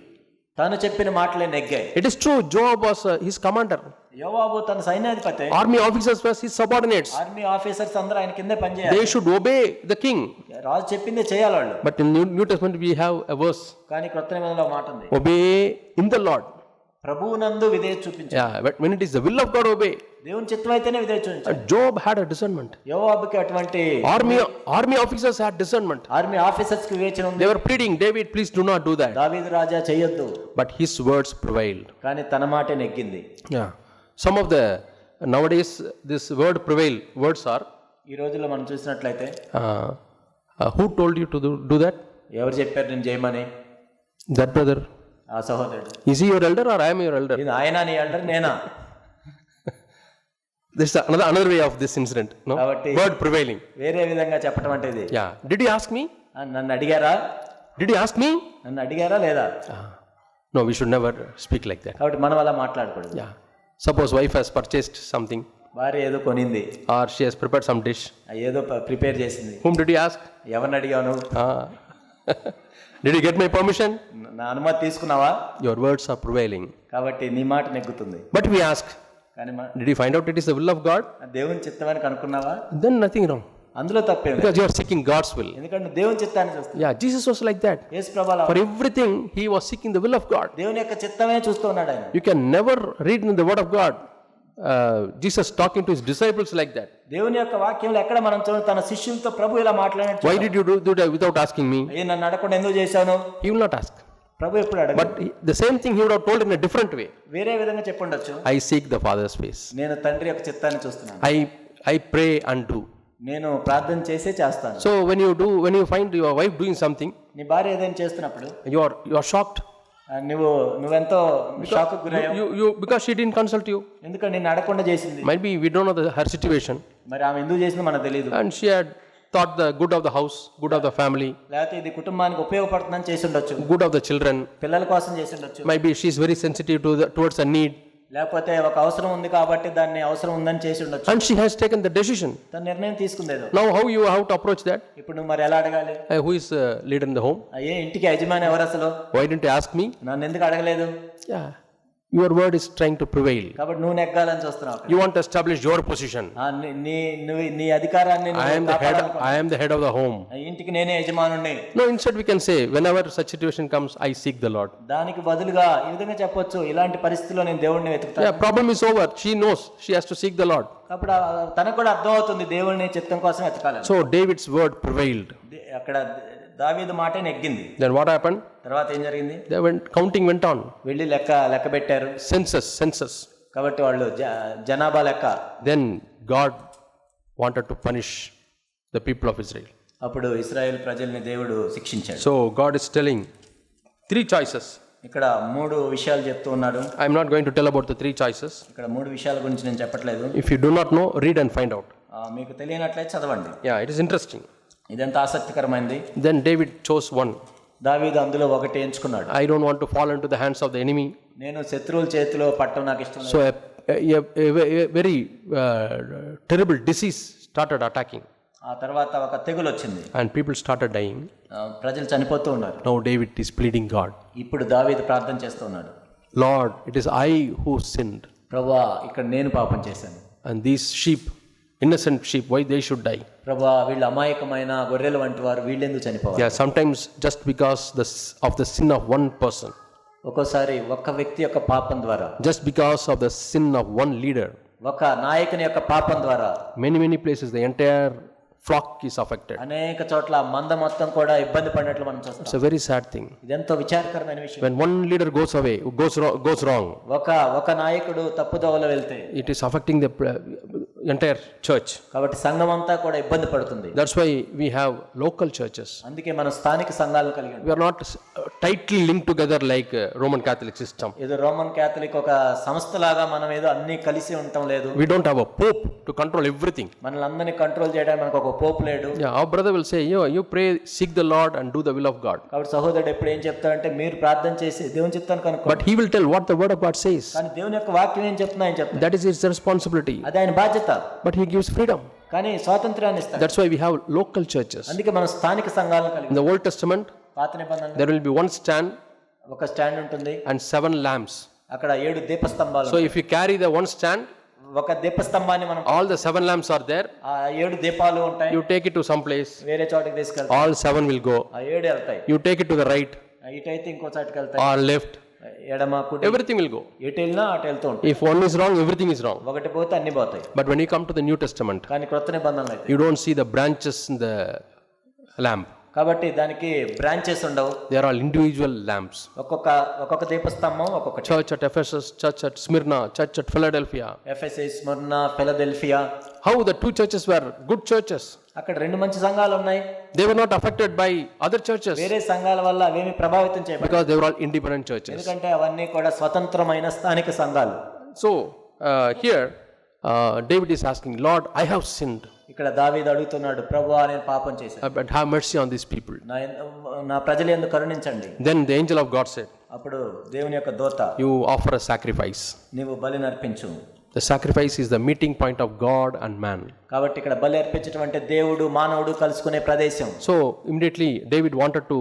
తాను చెప్పిన మాటలే నెగ్గాయి. It is true, Joab was his commander. యోవాబు తన సైన్యాధిపతి. Army officers were his subordinates. Army officers అందరూ ఆయన కిందే పనిచేయాలి. They should obey the king. రాజు చెప్పిందే చేయాలి వాళ్ళు. But in New Testament we have a verse. కానీ క్రొత్త నిబంధనలో మాట ఉంది. Obey in the Lord. ప్రభువునందు విధేయత చూపించాలి. Yeah, but when it is the will of God, obey. దేవుని చిత్తం అయితేనే విధేయత చూపించాలి. And Job had a discernment. యోవాబుకి అటువంటి Army officers had discernment. Army officers కి వివేచన ఉంది. They were pleading, David, please do not do that. దావీదు రాజా చేయొద్దు. But his words prevailed. కానీ తన మాటే నెగ్గింది. Yeah. Some of the nowadays this word prevail words are. ఈ రోజుల్లో మనం చూసినట్లయితే Who told you to do that? ఎవరు చెప్పారు నేను చేయమని? That brother. ఆ సహోదరుడు. Is he your elder or I am your elder? ఇది ఆయన నీ ఎల్డర్ నేనా? This is another way of this incident. No. కాబట్టి Word prevailing. వేరే విధంగా చెప్పడం అంటే ఇది. Yeah. Did he ask me? నన్ను అడిగారా? Did he ask me? నన్ను అడిగారా లేదా? No, we should never speak like that. కాబట్టి మనం అలా మాట్లాడకూడదు. Yeah. Suppose wife has purchased something భార్య ఏదో కొనింది, or she has prepared some dish. ఏదో ప్రిపేర్ చేసింది. Whom did he ask? ఎవరిని అడిగాను? Did you get my permission? నా అనుమతి తీసుకున్నావా? Your words are prevailing. కాబట్టి నీ మాట నెగ్గుతుంది. But we ask, కానీ did you find out it is the will of God? దేవుని చిత్తమని కనుక్కున్నావా? Then nothing wrong. అందులో తప్పేం లేదు. Because you are seeking God's will. ఎందుకంటే దేవుని చిత్తాన్ని చూస్తున్నావు. Yeah, Jesus was like that. యేసు ప్రభువా For everything, he was seeking the will of God. దేవుని యొక్క చిత్తమే చూస్తూ ఉన్నాడు ఆయన. You can never read in the word of God Jesus talking to his disciples like that. దేవుని యొక్క వాక్యంలో ఎక్కడ మనం చూడ తన శిష్యులతో ప్రభు ఇలా మాట్లాడాడు. Why did you do that without asking me? నన్ను అడగకుండా ఎందుకు చేశాను? He will not ask. ప్రభు ఎప్పుడు అడగడు. But the same thing he would have told in a different way. వేరే విధంగా చెప్పుండొచ్చు. I seek the Father's face. నేను తండ్రి యొక్క చిత్తాన్ని చూస్తున్నాను. I pray and do. నేను ప్రార్థన చేసే చేస్తాను. So when you find your wife doing something, నీ భార్య ఏదైనా చేస్తున్నప్పుడు you are shocked. నువ్వెంతో షాక్ గురయ్యావు. You because she didn't consult you. ఎందుకంటే నిన్ను అడగకుండా చేసింది. Maybe we don't know her situation. మరి ఆమె ఎందుకు చేసిందో మనకు తెలియదు. And she had thought the good of the house, good of the family, లేకపోతే ఇది కుటుంబానికి ఉపయోగపడుతుందని చేసి ఉండొచ్చు. good of the children. పిల్లల కోసం చేసి ఉండొచ్చు. Maybe she is very sensitive towards a need. లేకపోతే ఒక అవసరం ఉంది కాబట్టి దాన్ని అవసరం ఉందని చేసి ఉండొచ్చు. And she has taken the decision. తన నిర్ణయం తీసుకుందేదో. Now how you have to approach that? ఇప్పుడు నువ్వు మరి ఎలా అడగాలి? Who is leader in the home? అయ్యే ఇంటికి యజమాని ఎవరు అసలు? Why didn't you ask me? నన్ను ఎందుకు అడగలేదు? Yeah. Your word is trying to prevail. కాబట్టి నువ్వు నెగ్గాలని చూస్తున్నావు. You want to establish your position. నీ అధికారాన్ని I am the head of the home. ఇంటికి నేనే యజమానుణ్ణి. No, instead we can say whenever such situation comes, I seek the Lord. దానికి బదులుగా ఈ విధంగా చెప్పొచ్చు, ఇలాంటి పరిస్థితుల్లో నేను దేవుడిని వెతుకుతాను. Yeah, problem is over. She knows she has to seek the Lord. కాబట్టి తనకు కూడా అర్థం అవుతుంది దేవుడిని చిత్తం కోసం వెతకాలని. So David's word prevailed. అక్కడ దావీదు మాటే నెగ్గింది. Then what happened? తర్వాత ఏం జరిగింది? Counting went on. వెళ్ళి లెక్క పెట్టారు. Census. కాబట్టి వాళ్ళు జనాభా లెక్క. Then God wanted to punish the people of Israel. అప్పుడు ఇశ్రాయేల్ ప్రజల్ని దేవుడు శిక్షించాడు. So God is telling 3 choices. ఇక్కడ 3 విషయాలు చెప్తూ ఉన్నాడు. I am not going to tell about the 3 choices. ఇక్కడ 3 విషయాల గురించి నేను చెప్పట్లేదు. If you do not know, read and find out. మీకు తెలియనట్లయితే చదవండి. Yeah, it is interesting. ఇదంతా ఆసక్తికరమైనది. Then David chose one. దావీదు అందులో ఒకటి ఎంచుకున్నాడు. I don't want to fall into the hands of the enemy. నేను శత్రువుల చేతిలో పట్టడం నాకు ఇష్టం లేదు. So a very terrible disease started attacking. ఆ తర్వాత ఒక తెగులు వచ్చింది. And people started dying. ప్రజలు చనిపోతూ ఉన్నారు. Now David is pleading God. ఇప్పుడు దావీదు ప్రార్థన చేస్తూ ఉన్నాడు. Lord, it is I who sinned. ప్రభువా, ఇక్కడ నేను పాపం చేశాను. And these sheep, innocent sheep, why they should die? ప్రభువా, వీళ్ళు అమాయకమైన గొర్రెల వంటి వారు, వీళ్ళెందుకు చనిపోవాలి? Yeah, sometimes just because of the sin of one person. ఒక్కోసారి ఒక్క వ్యక్తి యొక్క పాపం ద్వారా, just because of the sin of one leader, ఒక నాయకుని యొక్క పాపం ద్వారా many places the entire flock is affected. అనేక చోట్ల మంద మొత్తం కూడా ఇబ్బంది పడినట్లు మనం చూస్తాం. It's a very sad thing. ఇదెంతో విచారకరమైన విషయం. When one leader goes wrong, ఒక నాయకుడు తప్పుదోవలో వెళ్తే it is affecting the entire church. కాబట్టి సంఘం అంతా కూడా ఇబ్బంది పడుతుంది. That's why we have local churches. అందుకే మనం స్థానిక సంఘాలను కలిగి ఉన్నాం. We are not tightly linked together like Roman Catholic system. ఏదో రోమన్ క్యాథలిక్ ఒక సంస్థలాగా మనం ఏదో అన్ని కలిసి ఉండటం లేదు. We don't have a pope to control everything. మనల్ని అందరినీ కంట్రోల్ చేయడానికి మనకు ఒక పోప్ లేడు. Yeah, our brother will say, you pray, seek the Lord and do the will of God. కాబట్టి సహోదరుడు ఎప్పుడు ఏం చెప్తాడంటే మీరు ప్రార్థన చేసి దేవుని చిత్తాన్ని కనుక్కోండి. But he will tell what the word of God says. కానీ దేవుని యొక్క వాక్యం ఏం చెప్తున్నా ఆయన చెప్తాడు. That is his responsibility. అది ఆయన బాధ్యత. But he gives freedom. కానీ స్వాతంత్రాన్ని ఇస్తాడు. That's why we have local churches. అందుకే మనం స్థానిక సంఘాలను కలిగి In the Old Testament, పాత నిబంధనలో there will be one stand ఒక స్టాండ్ ఉంటుంది, and 7 lamps. అక్కడ 7 దీపస్తంభాలు. So if you carry the one stand, ఒక దీపస్తంభాన్ని మనం all the 7 lamps are there. ఆ 7 దీపాలు ఉంటాయి, You take it to some place, వేరే చోటకి తీసుకెళ్తాం, all 7 will go. ఆ 7 వెళ్తాయి. You take it to the right ఇటైతే ఇంకో చోటకి వెళ్తాయి, or left, ఎడమ కుడి everything will go. ఎటు వెళ్ళినా అటు వెళ్తూ ఉంటాయి. If one is wrong, everything is wrong. ఒకటి పోతే అన్ని పోతాయి. But when you come to the New Testament, కానీ క్రొత్త నిబంధనలు అయితే you don't see the branches in the lamp. కాబట్టి దానికి బ్రాంచెస్ ఉండవు, They are all individual lamps. ఒక్కొక్క దీపస్తంభం ఒక్కొక్క Church at Ephesus, church at Smyrna, church at Philadelphia. Ephesus, Smyrna, Philadelphia. How the 2 churches were good churches. అక్కడ 2 మంచి సంఘాలు ఉన్నాయి. They were not affected by other churches వేరే సంఘాల వల్ల అవేమి ప్రభావితం చేయబడలేదు, because they were all independent churches. ఎందుకంటే అవన్నీ కూడా స్వతంత్రమైన స్థానిక సంఘాలు. So here David is asking, Lord, I have sinned, ఇక్కడ దావీదు అడుగుతున్నాడు, ప్రభువా నేను పాపం చేశాను, but have mercy on these people. నా ప్రజలు ఎందుకు కరుణించండి. Then the angel of God said, అప్పుడు దేవుని యొక్క దూత, you offer a sacrifice. నీవు బలిని అర్పించు. The sacrifice is the meeting point of God and man. కాబట్టి ఇక్కడ బలి అర్పించడం అంటే దేవుడు మానవుడు కలుసుకునే ప్రదేశం. So immediately David wanted to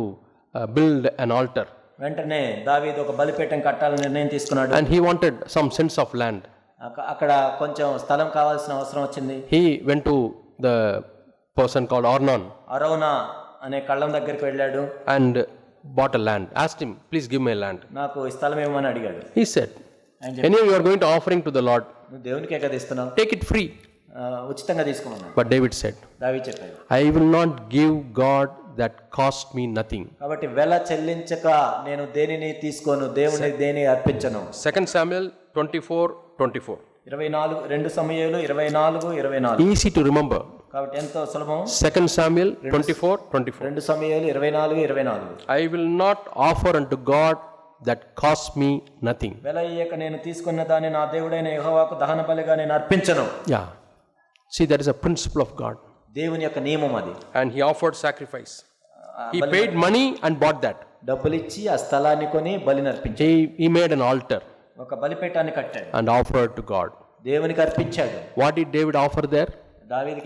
build an altar, వెంటనే దావీదు ఒక బలిపీఠం కట్టాలని నిర్ణయం తీసుకున్నాడు. and he wanted some sense of land. అక్కడ కొంచెం స్థలం కావాల్సిన అవసరం వచ్చింది. He went to the person called Ornan అరౌనా అనే కళ్ళం దగ్గరికి వెళ్ళాడు, and bought a land. Asked him, please give me a land. నాకు ఈ స్థలం ఇవ్వమని అడిగాడు. He said, anyway you are going to offering to the Lord, నువ్వు దేవునికే కదా ఇస్తున్నావు, take it free. ఉచితంగా తీసుకోమన్నాడు. But David said, దావీదు చెప్పాడు, I will not give God that cost me nothing. కాబట్టి వెల చెల్లించక నేను దేనిని తీసుకోను, దేవుని దేని అర్పించను. 2 Samuel 24:24. 2 Samuel 24:24. Easy to remember. కాబట్టి ఎంతో సులభం. 2 Samuel 24:24. 2 Samuel 24:24. I will not offer unto God that cost me nothing. వెల ఇయ్యక నేను తీసుకున్న దాన్ని నా దేవుడైన యెహోవాకు దహన బలిగా నేను అర్పించను. Yeah. See, that is a principle of God. దేవుని యొక్క నియమం అది. And he offered sacrifice. He paid money and bought that. డబ్బులు ఇచ్చి ఆ స్థలాన్ని కొని బలిని అర్పించాడు. He made an altar ఒక బలిపీఠాన్ని కట్టాడు, and offered to God. దేవునికి అర్పించాడు. What did David offer there? దావీదు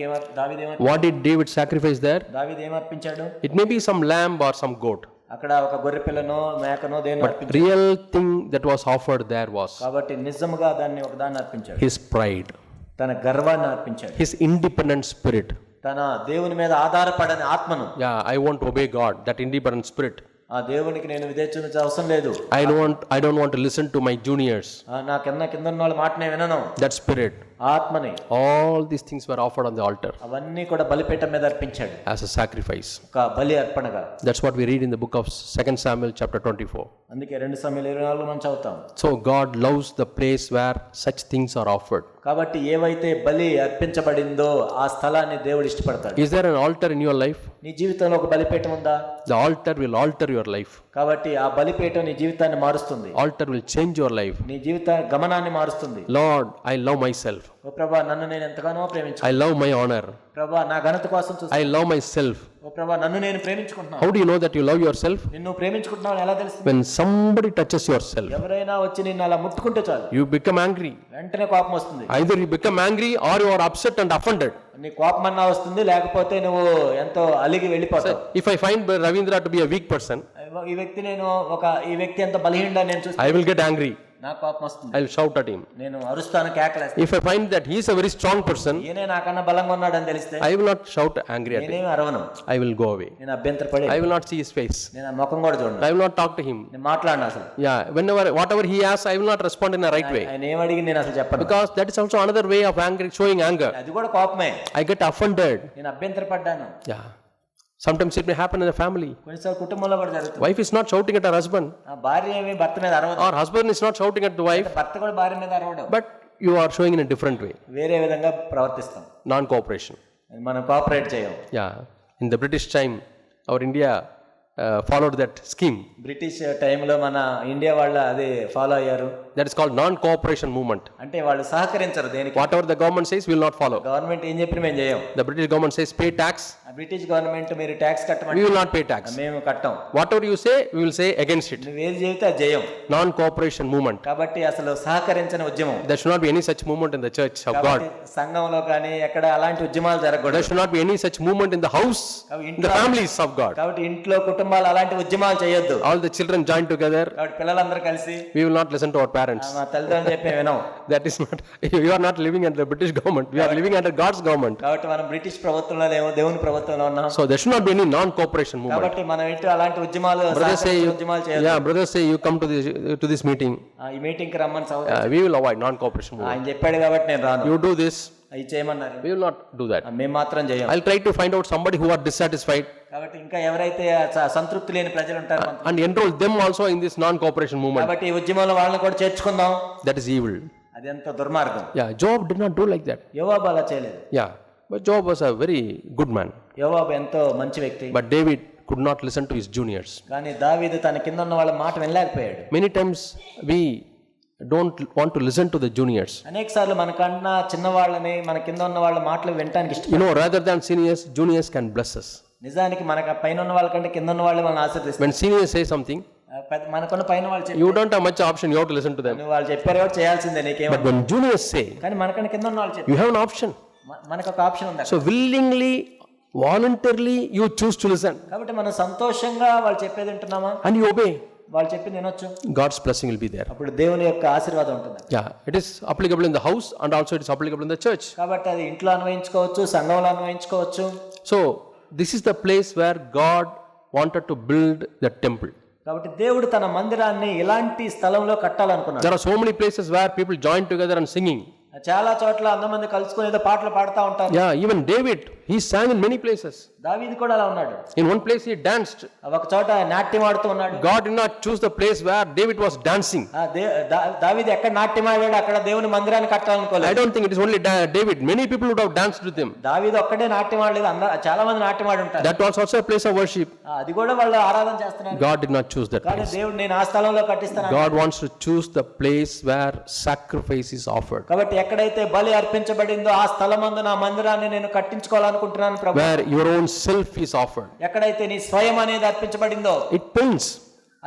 What did David sacrifice there? ఏం అర్పించాడు? It may be some lamb or some goat. అక్కడ ఒక గొర్రె పిల్లనో మేకనో దేన్ని అర్పించాడు. Real thing that was offered there was కాబట్టి నిజముగా దాన్ని అర్పించాడు. his pride, తన గర్వాన్ని అర్పించాడు, his independent spirit. తన దేవుని మీద ఆధారపడని ఆత్మను. Yeah, I want to obey God, that independent spirit. ఆ దేవునికి నేను విధేయత అవసరం లేదు. I don't want to listen to my juniors. నా కింద ఉన్న వాళ్ళ మాటనే వినను. That spirit. ఆత్మని. All these things were offered on the altar అవన్నీ కూడా బలిపీఠం మీద అర్పించాడు as a sacrifice. ఒక బలి అర్పణగా. That's what we read in the book of 2 Samuel chapter 24. అందుకే 2 సమూయేలు 24 మనం చదువుతాం. So God loves the place where such things are offered. కాబట్టి ఏవైతే బలి అర్పించబడిందో ఆ స్థలాన్ని దేవుడు ఇష్టపడతాడు. Is there an altar in your life? నీ జీవితంలో ఒక బలిపీఠం ఉందా? The altar will alter your life. కాబట్టి ఆ బలిపీఠం నీ జీవితాన్ని మారుస్తుంది. Altar will change your life. నీ జీవిత గమనాన్ని మారుస్తుంది. Lord, I love myself. ఓ ప్రభువా నన్ను నేను ఎంతగానో ప్రేమించుకుంటున్నాను. I love my honor. ప్రభువా నా ఘనత కోసం చూస్తాను. I love myself. ఓ ప్రభువా నన్ను నేను ప్రేమించుకుంటున్నాను. How do you know that you love yourself? నిన్ను ప్రేమించుకుంటున్నావు ఎలా తెలుస్తుంది? When somebody touches yourself, ఎవరైనా వచ్చి నిన్ను అలా ముట్టుకుంటే చాలు you become angry. వెంటనే కోపం వస్తుంది. Either you become angry or you are upset and offended. నీ కోపం అన్నా వస్తుంది, లేకపోతే నువ్వు ఎంతో అలిగి వెళ్ళిపోతావు. If I find Ravindra to be a weak person, ఈ వ్యక్తి ఎంత బలహీనుడా నేను చూస్తే I will get angry. నాకు కోపం వస్తుంది. I will shout at him. నేను అరుస్తాను, కేకలేస్తాను. If I find that he is a very strong person, ఈయనే నాకన్నా బలంగా ఉన్నాడని తెలిస్తే I will not shout angry at him. నేనేమి అరవను. I will go away. నేను అభ్యంతరపడి I will not see his face. నేను ఆ ముఖం కూడా చూడను. I will not talk to him. నేను మాట్లాడను అసలు. Yeah, whatever he asks, I will not respond in a right way. ఆయన ఏం అడిగి నేను అసలు చెప్పను. Because that is also another way of showing anger. అది కూడా కోపమే. I get offended. నేను అభ్యంతరపడ్డాను. Yeah. Sometimes it may happen in a family. కొన్నిసార్లు కుటుంబంలో కూడా జరుగుతుంది. Wife is not shouting at her husband. ఆ భార్య ఏమి భర్త మీద అరవదు. Or husband is not shouting at the wife. భర్త కూడా భార్య మీద అరవడు. But you are showing in a different way. వేరే విధంగా ప్రవర్తిస్తాం. Non-cooperation. మనం కోఆపరేట్ చేయం. Yeah. In the British time, our India followed that scheme. British టైంలో మన ఇండియా వాళ్ళు అది ఫాలో అయ్యారు. That is called non-cooperation movement. అంటే వాళ్ళు సహకరించరు దేనికి. Whatever the government says, we will not follow. Government ఏం చెప్పినా మేము చేయం. The British government says pay tax. British government మీరు ట్యాక్స్ we కట్టమంటే will not pay tax. మేము కట్టం. Whatever you say, we will say against it. నువ్వు ఏది చెబితే అది జయం. Non-cooperation movement. కాబట్టి అసలు సహకరించని ఉద్యమం. There should not be any such movement in the church of God. కాబట్టి సంఘంలో కానీ ఎక్కడ అలాంటి ఉద్యమాలు There జరగకూడదు. should not be any such movement in the house, in the families of God. కాబట్టి ఇంట్లో కుటుంబాలు అలాంటి ఉద్యమాలు చేయొద్దు. All the children join together. కాబట్టి పిల్లలందరూ కలిసి We will not listen to our parents. మా తల్లిదండ్రులు చెప్పే వినం. That is not, you are not living under the British government. We are living under God's government. కాబట్టి మనం బ్రిటిష్ ప్రభుత్వంలో లేము, దేవుని ప్రభుత్వంలో ఉన్నాం. So there should not be any non-cooperation movement. కాబట్టి మనం ఏంటో అలాంటి ఉద్యమాలు ఉద్యమాలు చేయొద్దు. Yeah, brothers say you come to this meeting. ఈ మీటింగ్ కి రమ్మని సోదరు We will avoid non-cooperation movement. ఆయన చెప్పాడు కాబట్టి నేను రాను. You do this, అవి చేయమన్నారు. we will not do that. మేము మాత్రం చేయం. I'll try to find out somebody who are dissatisfied కాబట్టి ఇంకా ఎవరైతే సంతృప్తి లేని ప్రజలు ఉంటారు and enroll them also in this non-cooperation movement. కాబట్టి ఈ ఉద్యమంలో వాళ్ళని కూడా చేర్చుకుందాం. That is evil. అది ఎంత దుర్మార్గం. Yeah, Job did not do like that. యోవాబు అలా చేయలేదు. Yeah, but Job was a very good man. యోవాబు ఎంతో మంచి వ్యక్తి. But David could not listen to his juniors. కానీ దావీదు తన కింద ఉన్న వాళ్ళ మాట వినలేకపోయాడు. Many times we don't want to listen to the juniors. అనేక సార్లు మనకన్నా చిన్నవాళ్ళని మన కింద ఉన్న వాళ్ళ మాటలు వినడానికి ఇష్టం. You know, rather than seniors, juniors can bless us. నిజానికి మనకు పైన ఉన్న వాళ్ళకంటే కింద ఉన్న వాళ్ళే మనల్ని ఆశీర్వదిస్తారు. When seniors say something, మనకున్న పైన వాళ్ళు చెప్పి you don't have much option, you have to listen to them. నువ్వు వాళ్ళు చెప్పారు కాబట్టి చేయాల్సిందే నీకేమో. But when juniors say, కానీ మనకన్నా కింద ఉన్న వాళ్ళు చెప్పి you have an option. మనకు ఒక ఆప్షన్ ఉంది. So willingly, voluntarily, you choose to listen కాబట్టి మనం సంతోషంగా వాళ్ళు చెప్పేది వింటున్నామా, and you obey. వాళ్ళు చెప్పింది వినొచ్చు. God's blessing will be there. అప్పుడు దేవుని యొక్క ఆశీర్వాదం ఉంటుంది. Yeah, it is applicable in the house and also it is applicable in the church. కాబట్టి అది ఇంట్లో అన్వయించుకోవచ్చు, సంఘంలో అన్వయించుకోవచ్చు. So this is the place where God wanted to build the temple. కాబట్టి దేవుడు తన మందిరాన్ని ఇలాంటి స్థలంలో కట్టాలనుకున్నాడు. There are so many places where people join together and singing. చాలా చోట్ల అందమంది కలుసుకొని ఏదో పాటలు పాడుతూ ఉంటారు. Yeah, even David, he sang in many places. దావీదు కూడా అలా ఉన్నాడు. In one place he danced. ఒక చోట నాట్యం ఆడుతూ ఉన్నాడు. God did not choose the place where David was dancing. దావీదు ఎక్కడ నాట్యం ఆడాడు అక్కడ దేవుని మందిరాన్ని కట్టాలనుకోలేదు. I don't think it is only David. Many people would have danced with him. దావీదు ఒక్కడే నాట్యం ఆడలేదు, చాలా మంది నాట్యం ఆడి ఉంటారు. That was also a place of worship. అది కూడా వాళ్ళు ఆరాధన చేస్తున్నారు. God did not choose that కానీ place. దేవుడు నేను ఆ స్థలంలో కట్టిస్తాను. God wants to choose the place where sacrifice is offered. కాబట్టి ఎక్కడైతే బలి అర్పించబడిందో ఆ స్థలమందు నా మందిరాన్ని నేను కట్టించుకోవాలనుకుంటున్నాను ప్రభు. Where your own self is offered. ఎక్కడైతే నీ స్వయం అనేది అర్పించబడిందో It pains.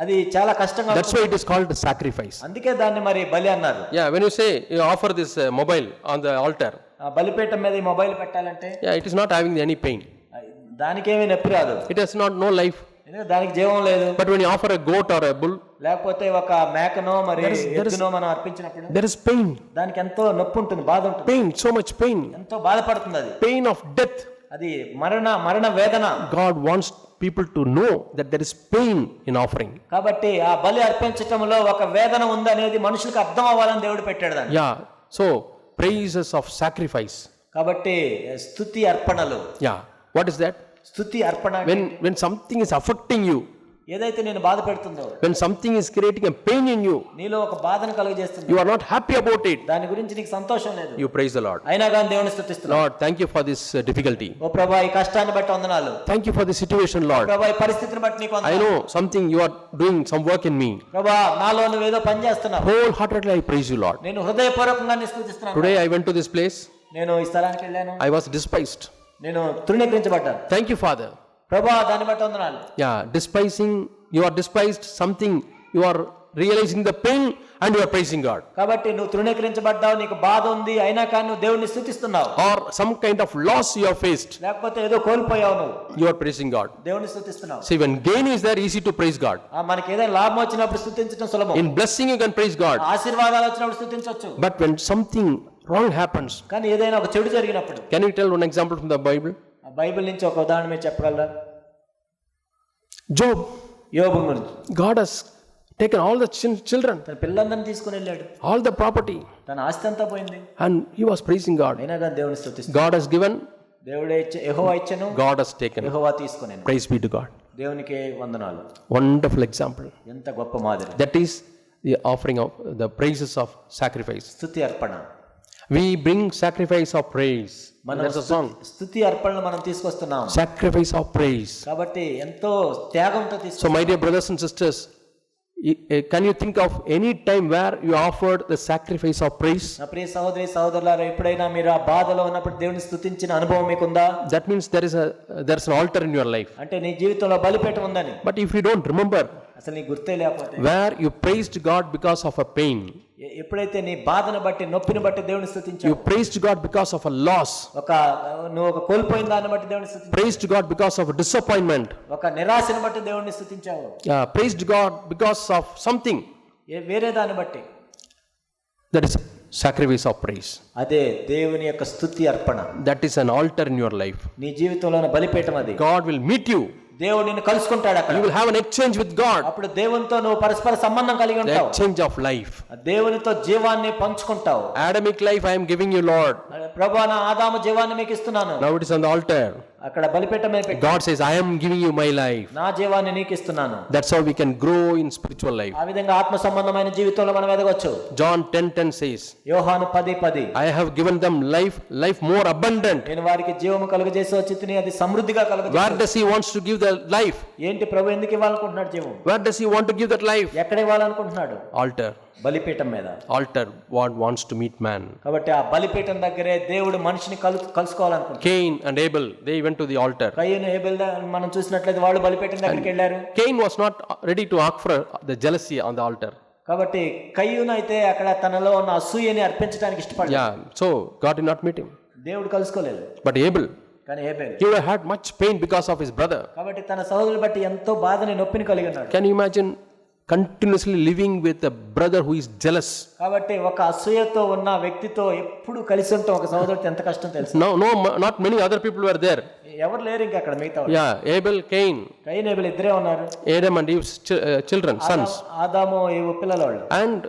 అది చాలా కష్టంగా. That's why it is called sacrifice. అందుకే దాన్ని మరి బలి అన్నారు. Yeah, when you say you offer this mobile on the altar, బలిపీఠం మీద ఈ మొబైల్ పెట్టాలంటే yeah, it is not having any pain. దానికేమీ నొప్పి రాదు. It has no life. దానికి జీవం లేదు. But when you offer a goat or a bull, లేకపోతే ఒక మేకనో మరి ఎద్దునో మనం అర్పించినప్పుడు there is pain. దానికి ఎంతో నొప్పి ఉంటుంది, బాధ ఉంటుంది. Pain, so much pain. ఎంతో బాధపడుతుంది అది. Pain of death. అది మరణ వేదన. God wants people to know that there is pain in offering. కాబట్టి ఆ బలి అర్పించటంలో ఒక వేదన ఉంది అనేది మనుషులకు అర్థం అవ్వాలని దేవుడు పెట్టాడు దాన్ని. Yeah, so praises of sacrifice. కాబట్టి స్తుతి అర్పణలు. Yeah, what is that? స్తుతి అర్పణ. When something is affecting you, ఏదైతే నేను బాధ పెడుతుందో, when something is creating a pain in you, నీలో ఒక బాధను కలుగజేస్తుంది, you are not happy about it, దాని గురించి నీకు సంతోషం లేదు, you praise the Lord. అయినా కానీ దేవుని స్తుతిస్తున్నావు. Lord, thank you for this difficulty. ఓ ప్రభువా ఈ కష్టాన్ని బట్టి వందనాలు. Thank you for this situation, Lord. ప్రభువా ఈ పరిస్థితిని బట్టి నీకు వందనాలు. I know something you are doing some work in me. ప్రభువా నాలో నువ్వు ఏదో పని చేస్తున్నావు. Wholeheartedly I praise you, Lord. నేను హృదయపూర్వకంగా నీ స్తుతిస్తున్నాను. Today I went to this place. నేను ఈ స్థలానికి వెళ్ళాను. I was despised. నేను తృణీకరించబడ్డాను. Thank you, Father. ప్రభువా దాన్ని బట్టి వందనాలు. Yeah, you are despised something, you are realizing the pain and you are praising God. కాబట్టి నువ్వు తృణీకరించబడ్డావు, నీకు బాధ ఉంది, అయినా కానీ నువ్వు దేవుణ్ణి స్తుతిస్తున్నావు. Or some kind of loss you have faced, లేకపోతే ఏదో కోల్పోయావు, నువ్వు you are praising God. దేవుణ్ణి స్తుతిస్తున్నావు. See, when gain is there, easy to praise God. మనకి ఏదైనా లాభం వచ్చినప్పుడు స్తుతించడం సులభం. In blessing you can praise God. ఆశీర్వాదాలు వచ్చినప్పుడు స్తుతించవచ్చు. But when something wrong happens, కానీ ఏదైనా ఒక చెడు జరిగినప్పుడు. can you tell one example from the Bible? Bible నుంచి ఒక ఉదాహరణ మీరు చెప్పగలరా? Job. యోబు గురించి. God has taken all the children, తన పిల్లలందరినీ తీసుకుని వెళ్ళాడు, all the property, తన ఆస్తి అంతా పోయింది, and he was praising God. అయినా కానీ దేవుని స్తుతిస్తున్నాడు. God has given, దేవుడే యెహోవా ఇచ్చెను, God has taken. Jehovah తీసుకునేను. Praise be to God. దేవునికి వందనాలు. Wonderful example. ఎంత గొప్ప మాదిరి. That is the offering of the praises of sacrifice. స్తుతి అర్పణ. We bring sacrifice of praise. That's a song. స్తుతి అర్పణలు మనం తీసుకొస్తున్నాం. Sacrifice of praise. కాబట్టి ఎంతో త్యాగంతో So my dear brothers and sisters, Can you think of any time where you offered the sacrifice of praise? నా ప్రియ సహోదరి సహోదరులారా, ఎప్పుడైనా మీరు ఆ బాధలో ఉన్నప్పుడు దేవుని స్తుతించిన అనుభవం మీకుందా? That means there's an altar in your life. అంటే నీ జీవితంలో బలిపీఠం ఉందని. But if you don't remember అసలు నీ గుర్తే లేకపోతే, where you praised God because of a pain, ఎప్పుడైతే నీ బాధను బట్టి నొప్పిని బట్టి దేవుని స్తుతించావు, you praised God because of a loss, నువ్వు ఒక కోల్పోయిన దాన్ని బట్టి దేవుని స్తుతించావు, praised God because of a disappointment, ఒక నిరాశను బట్టి దేవుని స్తుతించావు, praised God because of something, వేరే దాన్ని బట్టి, that is sacrifice of praise. అదే దేవుని యొక్క స్తుతి అర్పణ. That is an altar in your life. నీ జీవితంలో ఉన్న బలిపీఠం అది. God will meet you. దేవుడు నిన్ను కలుసుకుంటాడు అక్కడ. You will have an exchange with God. అప్పుడు దేవునితో నువ్వు పరస్పర సంబంధం కలిగి The ఉంటావు. exchange of life. దేవునితో జీవాన్ని పంచుకుంటావు. Adamic life I am giving you, Lord. ప్రభువా, నా ఆదాము జీవాన్ని మీకు ఇస్తున్నాను. Now it is on the altar. అక్కడ బలిపీఠం మీద పెట్టి, God says, I am giving you my life. నా జీవాన్ని నీకు ఇస్తున్నాను. That's how we can grow in spiritual life. ఆ విధంగా ఆత్మ సంబంధమైన జీవితంలో మనం ఎదగొచ్చు. John 10:10 says, యోహాను 10:10, I have given them life more abundant. నేను వారికి జీవము కలుగజేసి వచ్చితిని, అది సమృద్ధిగా Where కలుగజేసి. does he wants to give the life? ఏంటి ప్రభు ఎందుకు ఇవ్వాలనుకుంటున్నాడు జీవం? Where does he want to give that life? ఎక్కడ ఇవ్వాలనుకుంటున్నాడు? Altar. బలిపీఠం మీద. Altar. God wants to meet man. కాబట్టి ఆ బలిపీఠం దగ్గరే దేవుడు మనిషిని కలుసుకోవాలనుకుంటున్నాడు. Cain and Abel, they went to the altar. కయ్యను హేబెల్ మనం చూసినట్లయితే వాళ్ళు బలిపీఠం దగ్గరికి వెళ్ళారు. Cain was not ready to offer the jealousy on the altar. కాబట్టి కయ్యూను అయితే అక్కడ తనలో ఉన్న అసూయని అర్పించడానికి ఇష్టపడ్డాడు. Yeah, so God did not meet him. దేవుడు కలుసుకోలేదు. But Abel, కానీ హేబెల్, he would have had much pain because of his brother. కాబట్టి తన సహోదరుని బట్టి ఎంతో బాధని నొప్పిని కలిగి ఉన్నాడు. Can you imagine continuously living with a brother who is jealous? కాబట్టి ఒక అసూయతో ఉన్న వ్యక్తితో ఎప్పుడు కలిసి ఉంటాం ఒక సహోదరుడితో ఎంత కష్టం తెలుసు. No, not many other people were there. ఎవరు లేరు ఇంకా అక్కడ మిగతా వాళ్ళు. Yeah, Abel, Cain, కయ్యను హేబెల్ ఇద్దరే ఉన్నారు. Adam and Eve's children, sons. ఆదాము ఈవు పిల్లలు. And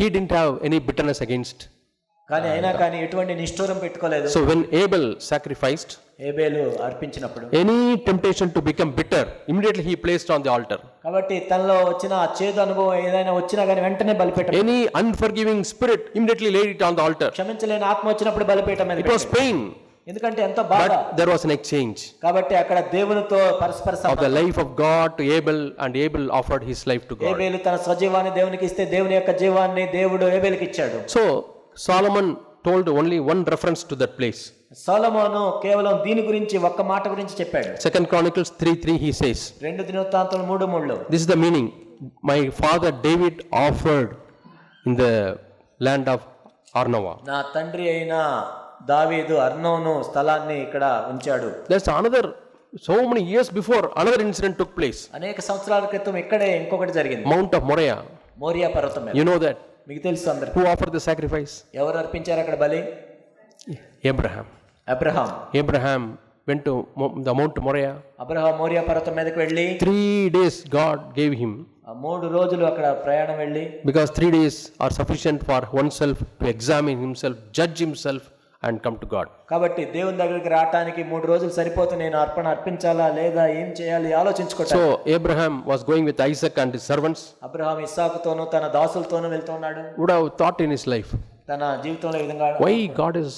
he didn't have any bitterness against. కానీ అయినా కానీ ఎటువంటి నిష్ఠూరం పెట్టుకోలేదు. So when Abel sacrificed, హేబెలు అర్పించినప్పుడు any temptation to become bitter, immediately he placed on the altar. కాబట్టి తనలో వచ్చిన ఆ చేదు అనుభవం ఏదైనా వచ్చినా కానీ వెంటనే బలిపీఠం. Any unforgiving spirit, immediately laid it on the altar. క్షమించలేని ఆత్మ వచ్చినప్పుడు బలిపీఠం మీద. It was pain. ఎందుకంటే ఎంతో బాధ. But there was an exchange కాబట్టి అక్కడ దేవునితో పరస్పర of సంబంధం. the life of God to Abel, and Abel offered his life to God. హేబెలు తన సజీవాన్ని దేవునికి ఇస్తే దేవుని యొక్క జీవాన్ని దేవుడు హేబెలుకి ఇచ్చాడు. So Solomon told only one reference to that place. సొలొమోను కేవలం దీని గురించి ఒక్క మాట గురించి చెప్పాడు. 2 Chronicles 3:3 he says, 2 దినవృత్తాంతాలు 3:3లో, this is the meaning, my father David offered in the land of Arnava. నా తండ్రి అయిన దావీదు అర్నోను స్థలాన్ని ఇక్కడ ఉంచాడు. There's another, so many years before, another incident took place. అనేక సంవత్సరాల క్రితం ఇక్కడే ఇంకొకటి జరిగింది. Mount of Moriah. మోరియా పర్వతం మీద. You know that. మీకు తెలుసు అందరికి. Who offered the sacrifice? ఎవరు అర్పించారు అక్కడ బలి? Abraham. Abraham went to the Mount Moriah. Abraham Moriah పర్వతం మీదకి వెళ్ళి 3 days God gave him, 3 రోజులు అక్కడ ప్రయాణం వెళ్ళి, because 3 days are sufficient for oneself to examine himself, judge himself and come to God. కాబట్టి దేవుని దగ్గరికి రావడానికి 3 రోజులు సరిపోతుంది. నేను అర్పణ అర్పించాలా లేదా ఏం చేయాలి ఆలోచించుకోవడానికి. So Abraham was going with Isaac and his servants. Abraham ఇస్సాకుతోను తన దాసులతోను వెళ్తున్నాడు. Would have thought in his life, తన జీవితంలో ఈ విధంగా, why God is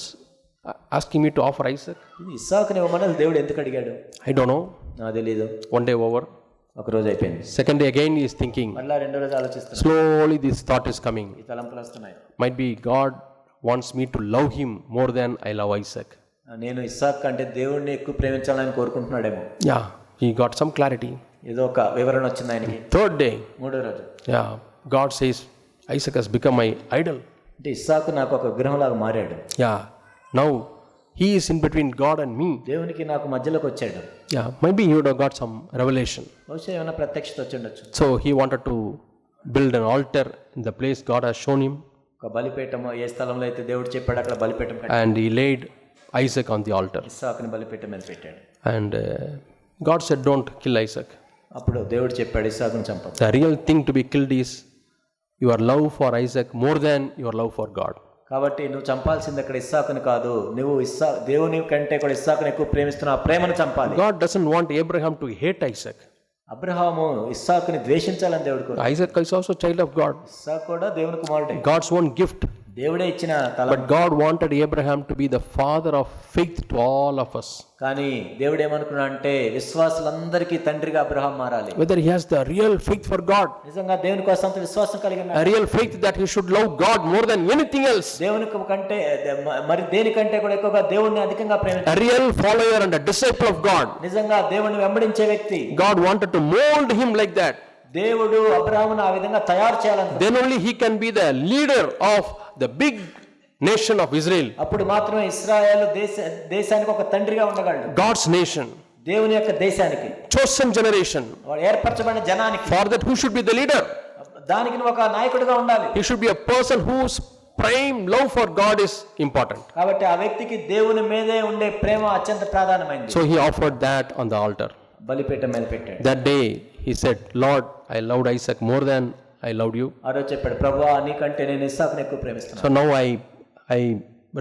asking me to offer Isaac? ఇస్సాకుని ఇవ్వమని దేవుడు ఎందుకు అడిగాడు? I don't know. నాకు తెలీదు. One day over, ఒక రోజు అయిపోయింది. second day again he is thinking. మళ్ళా రెండో రోజు ఆలోచిస్తున్నాడు. Slowly this thought is coming. ఈ తలంపులు వస్తున్నాయి. Might be God wants me to love him more than I love Isaac. నేను ఇస్సాకు కంటే దేవుణ్ణి ఎక్కువ ప్రేమించాలని కోరుకుంటున్నాడేమో. Yeah, he got some clarity. ఏదో ఒక వివరణ వచ్చింది ఆయనకి. Third day, 3వ రోజు, yeah, God says Isaac has become my idol. అంటే ఇస్సాకు నాకు ఒక విగ్రహంలాగా మారాడు. Yeah, now he is in between God and me. దేవునికి నాకు మధ్యలోకి వచ్చాడు. Yeah, maybe he would have got some revelation. బహుశా ఏమైనా ప్రత్యక్షత వచ్చి ఉండొచ్చు. So he wanted to build an altar in the place God has shown him. ఒక బలిపీఠం ఏ స్థలంలో అయితే దేవుడు చెప్పాడు అక్కడ బలిపీఠం కట్టాడు. And he laid Isaac on the altar. ఇస్సాకుని బలిపీఠం మీద పెట్టాడు. And God said, don't kill Isaac. అప్పుడు దేవుడు చెప్పాడు, ఇస్సాకుని చంపొద్దు. The real thing to be killed is your love for Isaac more than your love for God. కాబట్టి నువ్వు చంపాల్సింది అక్కడ ఇస్సాకుని కాదు, నువ్వు దేవుని కంటే కూడా ఇస్సాకుని ఎక్కువ ప్రేమిస్తున్నావు, ఆ ప్రేమను చంపాలి. God doesn't want Abraham to hate Isaac. Abraham ఇస్సాకుని ద్వేషించాలని దేవుడు కోరాడు. Isaac is also child of God. ఇస్సాకు కూడా దేవుని కుమారుడే. God's own gift. దేవుడే ఇచ్చిన తలం. But God wanted Abraham to be the father of faith to all of us. కానీ దేవుడు ఏమనుకున్నా అంటే విశ్వాసులందరికీ తండ్రిగా అబ్రహాం మారాలి. Whether he has the real faith for God, నిజంగా దేవుని కోసం అంత విశ్వాసం కలిగి ఉన్నాడు. a real faith that he should love God more than anything else. దేవునికి కంటే మరి దేనికంటే కూడా ఎక్కువగా దేవుణ్ణి అధికంగా ప్రేమించాలి. A real follower and a disciple of God. నిజంగా దేవుణ్ణి వెంబడించే వ్యక్తి. God wanted to mold him like that. దేవుడు అబ్రహామును ఆ విధంగా తయారు చేయాలనుకున్నాడు. Then only he can be the leader of the big nation of Israel. అప్పుడు మాత్రమే ఇశ్రాయేలు దేశానికి ఒక తండ్రిగా ఉండగలడు. God's nation, దేవుని యొక్క దేశానికి, chosen generation. వాడు ఏర్పరచబడిన జనానికి. For that, who should be the leader? దానికి నువ్వు ఒక నాయకుడిగా ఉండాలి. He should be a person whose prime love for God is important. కాబట్టి ఆ వ్యక్తికి దేవుని మీదే ఉండే ప్రేమ అత్యంత ప్రాధాన్యమైనది. So he offered that on the altar. బలిపీఠం మీద పెట్టాడు. That day he said, Lord, I loved Isaac more than I loved you. ఆ రోజు చెప్పాడు, ప్రభువా నీకంటే నేను ఇస్సాకుని ఎక్కువ ప్రేమిస్తున్నాను. So now I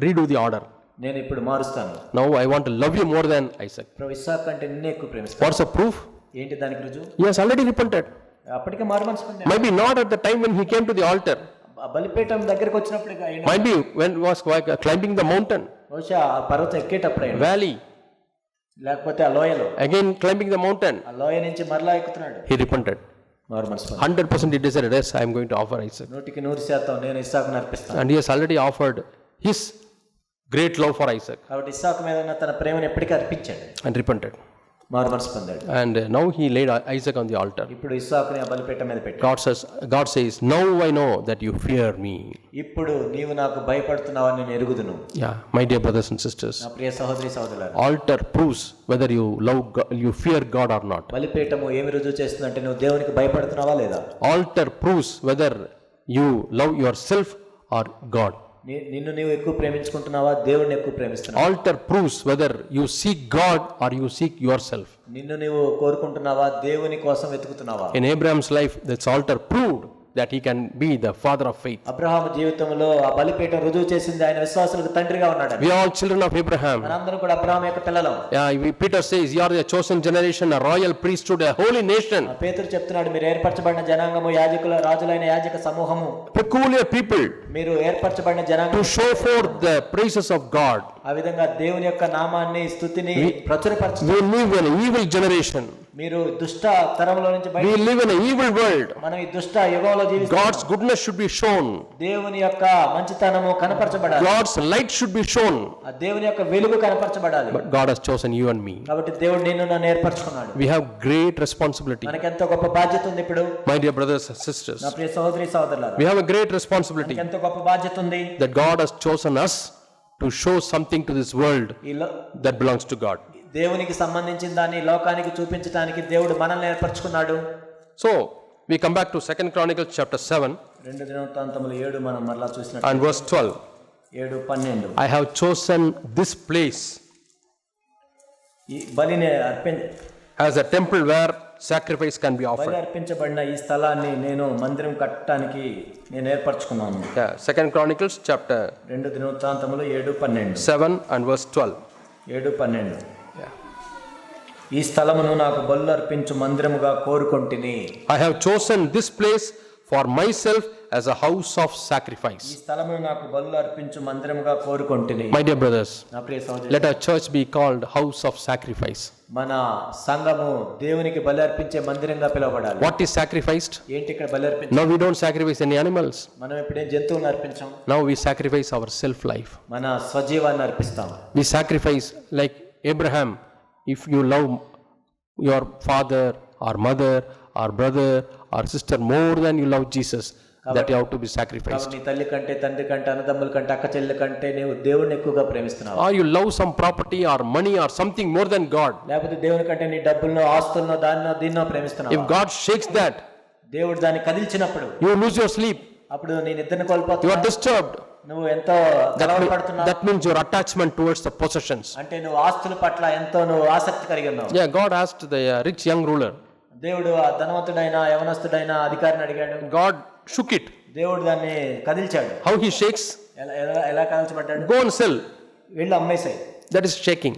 redo the order. నేను ఇప్పుడు మారుస్తాను. Now I want to love you more than Isaac. ప్రభు ఇస్సాకు కంటే నిన్నే ఎక్కువ ప్రేమిస్తాను. What's the proof? ఏంటి దానికి రుజువు? He has already repented. అప్పటికే మారుమనసు పొందాడు. Maybe not at the time when he came to the altar. బలిపీఠం దగ్గరికి వచ్చినప్పుడు Might be when he was climbing the mountain, బహుశా ఆ పర్వతం ఎక్కేటప్పుడు valley, లేకపోతే ఆ లోయలో again climbing the mountain. ఆ లోయ నుంచి మరలా ఎక్కుతున్నాడు. He repented. మారుమనసు పొందాడు. 100% he decided, yes, I am going to offer Isaac. 100% నేను ఇస్సాకును అర్పిస్తాను. And he has already offered his great love for Isaac కాబట్టి ఇస్సాకు మీద ఉన్న తన ప్రేమను ఎప్పటికీ అర్పించాడు. and repented. మారుమనసు పొందాడు. And now he laid Isaac on the altar. ఇప్పుడు ఇస్సాకుని ఆ బలిపీఠం మీద పెట్టాడు. God says, now I know that you fear me. ఇప్పుడు నీవు నాకు భయపడుతున్నావని నేను ఎరుగుదును. Yeah, my dear brothers and sisters, నా ప్రియ సహోదరి సహోదరులారా, altar proves whether you love God, you fear God or not. బలిపీఠము ఏమి రుజువు చేస్తుందంటే నువ్వు దేవునికి భయపడుతున్నావా లేదా. Altar proves whether you love yourself or God. నిన్ను నీవు ఎక్కువ ప్రేమించుకుంటున్నావా, దేవుడిని ఎక్కువ ప్రేమిస్తున్నావా. Altar proves whether you seek God or you seek yourself. నిన్ను నీవు కోరుకుంటున్నావా, దేవుని కోసం వెతుకుతున్నావా. In Abraham's life, this altar proved that he can be the father of faith. Abraham జీవితంలో ఆ బలిపీఠం రుజువు చేసింది ఆయన విశ్వాసులకు తండ్రిగా ఉన్నాడు. We are all children of Abraham. మనందరం కూడా అబ్రహాము యొక్క పిల్లలం. Peter says, you are the chosen generation, a royal priesthood, a holy nation. పేతురు చెప్తున్నాడు, మీరు ఏర్పరచబడిన జనాంగము, యాజకుల రాజులైన యాజక సమూహము, peculiar people, మీరు ఏర్పరచబడిన జనాంగం, to show forth the praises of God. ఆ విధంగా దేవుని యొక్క నామాన్ని స్తుతిని ప్రచురపరచు. We live in an evil generation. మీరు దుష్ట తరంలో నుంచి బయట. We live in an evil world. మనం ఈ దుష్ట యుగంలో జీవిస్తున్నాం. God's goodness should be shown. దేవుని యొక్క మంచితనము కనపరచబడాలి. God's light should be shown. ఆ దేవుని యొక్క వెలుగు కనపరచబడాలి. But God has chosen you and me. కాబట్టి దేవుడు నిన్ను నన్ను ఏర్పరచుకున్నాడు. We have great responsibility. మనకి ఎంతో గొప్ప బాధ్యత ఉంది ఇప్పుడు. My dear brothers and sisters, నా ప్రియ సహోదరి సహోదరులారా, we have a great responsibility మనకి ఎంతో గొప్ప బాధ్యత ఉంది. that God has chosen us to show something to this world that belongs to God. దేవునికి సంబంధించిన దాన్ని లోకానికి చూపించడానికి దేవుడు మనల్ని ఏర్పరచుకున్నాడు. So we come back to 2 Chronicles chapter 7 2 దినవృత్తాంతములు 7 మనం మరలా చూసినట్టు and verse 12. 7:12 I have chosen this place ఈ బలిని as a temple where sacrifice can be offered. బలి అర్పించబడిన ఈ స్థలాన్ని నేను మందిరం కట్టడానికి నేను ఏర్పరచుకున్నాను. 2 Chronicles chapter 2 దినవృత్తాంతములు 7:12 7 and verse 12. 7:12 ఈ స్థలమును నాకు బలులు అర్పించు మందిరముగా కోరుకొంటిని. I have chosen this place for myself as a house of sacrifice. ఈ స్థలమును నాకు బలులు అర్పించు మందిరముగా కోరుకొంటిని. My dear brothers, నా ప్రియ సహోదరులారా, let our church be called house of sacrifice. మన సంఘము దేవునికి బలి అర్పించే మందిరంగా పిలువబడాలి. What is sacrificed? ఏంటి ఇక్కడ బలి అర్పించడం? Now we don't sacrifice any animals. మనం ఎప్పుడేం జంతువులను అర్పించాం. Now we sacrifice our self life. మన స్వజీవాన్ని అర్పిస్తాం. We sacrifice like Abraham. If you love your father or mother or brother or sister more than you love Jesus, that you have to be sacrificed. నీ తల్లి కంటే, తండ్రి కంటే, అన్నదమ్ముల కంటే, అక్క చెల్లెల కంటే నీవు దేవుడిని ఎక్కువగా ప్రేమిస్తున్నావు. Or you love some property or money or something more than God. లేకపోతే దేవుని కంటే నీ డబ్బులను, ఆస్తులను, దాన్నో దీన్నో ప్రేమిస్తున్నావు. If God shakes that, దేవుడు దాన్ని కదిల్చినప్పుడు you lose your sleep. అప్పుడు నీ నిద్రను కోల్పోతావు. You are disturbed. నువ్వు ఎంతో కలవరపడుతున్నావు. That means your attachment towards the possessions. అంటే నువ్వు ఆస్తుల పట్ల ఎంతో నువ్వు ఆసక్తి కలిగి ఉన్నావు. Yeah, God asked the rich young ruler. దేవుడు ఆ ధనవంతుడైన యవనస్తుడైన అధికారిని అడిగాడు. God shook it. దేవుడు దాన్ని కదిల్చాడు. How he shakes? ఎలా కదిల్చబడ్డాడు? Go and sell. వెళ్ళి అమ్మేసాయి. That is shaking.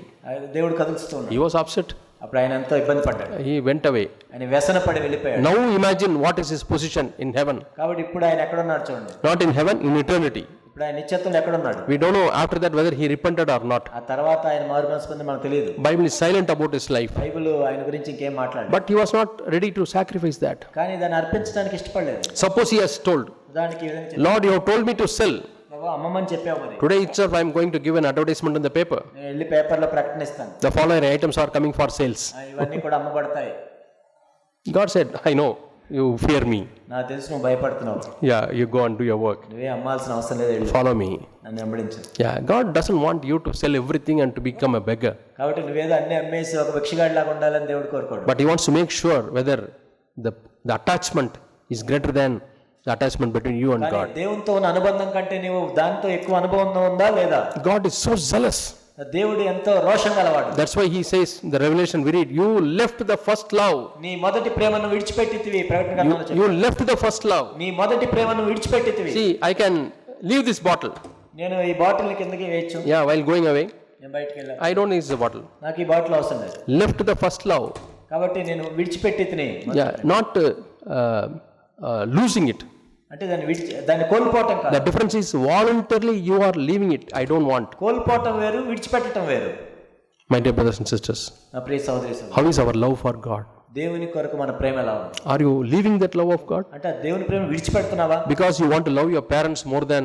దేవుడు కదులుస్తూ ఉన్నాడు. He was upset. అప్పుడు ఆయన ఎంతో ఇబ్బంది పడ్డాడు. He went away. ఆయన వ్యసన పడి వెళ్ళిపోయాడు. Now imagine what is his position in heaven. కాబట్టి ఇప్పుడు ఆయన ఎక్కడ ఉన్నాడు చూడండి. Not in heaven, in eternity. ఇప్పుడు ఆయన నిత్యత్వంలో ఎక్కడ ఉన్నాడు? We don't know after that whether he repented or not. ఆ తర్వాత ఆయన మారు మనసు పొంది మనకు తెలియదు. Bible is silent about his life. Bible ఆయన గురించి ఇంకేం మాట్లాడలేదు. But he was not ready to sacrifice that. కానీ దాన్ని అర్పించడానికి ఇష్టపడలేదు. Suppose he has told, దానికి ఈ విధంగా Lord, you have told me to sell. అమ్మమ్మని చెప్పావు మరి. Today itself I am going to give an advertisement in the paper. నేను వెళ్ళి పేపర్లో ప్రకటనిస్తాను. The following items are coming for sales. ఇవన్నీ కూడా అమ్మబడతాయి. God said, I know, you fear me. నాకు తెలుసు నువ్వు భయపడుతున్నావు. Yeah, you go and do your work. నువ్వే అమ్మాల్సిన అవసరం లేదు. Follow me. నన్ను వెంబడించు. Yeah, God doesn't want you to sell everything and to become a beggar. కాబట్టి నువ్వేదో అన్ని అమ్మేసి ఒక భిక్షగాడి లాగా ఉండాలని దేవుడు కోరుకోడు. But he wants to make sure whether the attachment is greater than the attachment between you and God. దేవునితో ఉన్న అనుబంధం కంటే నీవు దాంతో ఎక్కువ అనుభవం ఉందా లేదా? God is so zealous. దేవుడు ఎంతో రోషం గలవాడు. That's why he says in the Revelation we read, you left the first love. నీ మొదటి ప్రేమను విడిచిపెట్టితివి. ప్రకటన గ్రంథంలో చెప్పాడు. You left the first love. నీ మొదటి ప్రేమను విడిచిపెట్టితివి. See, I can leave this bottle. నేను ఈ బాటిల్ కిందకి వేయొచ్చు. Yeah, while going away. నేను బయటికి వెళ్ళాను. I don't need the bottle. నాకు ఈ బాటిల్ అవసరం లేదు. Left the first love. కాబట్టి నేను విడిచిపెట్టితిని. Yeah, not losing it. అంటే దాన్ని కోల్పోవటం కాదు. The difference is voluntarily you are leaving it. I don't want. కోల్పోవటం వేరు, విడిచిపెట్టడం వేరు. My dear brothers and sisters, నా ప్రియ సహోదరి సహోదరులు, how is our love for God? దేవుని కొరకు మన ప్రేమ ఎలా ఉంది? Are you leaving that love of God? అంటే దేవుని ప్రేమ విడిచిపెడుతున్నావా? Because you want to love your parents more than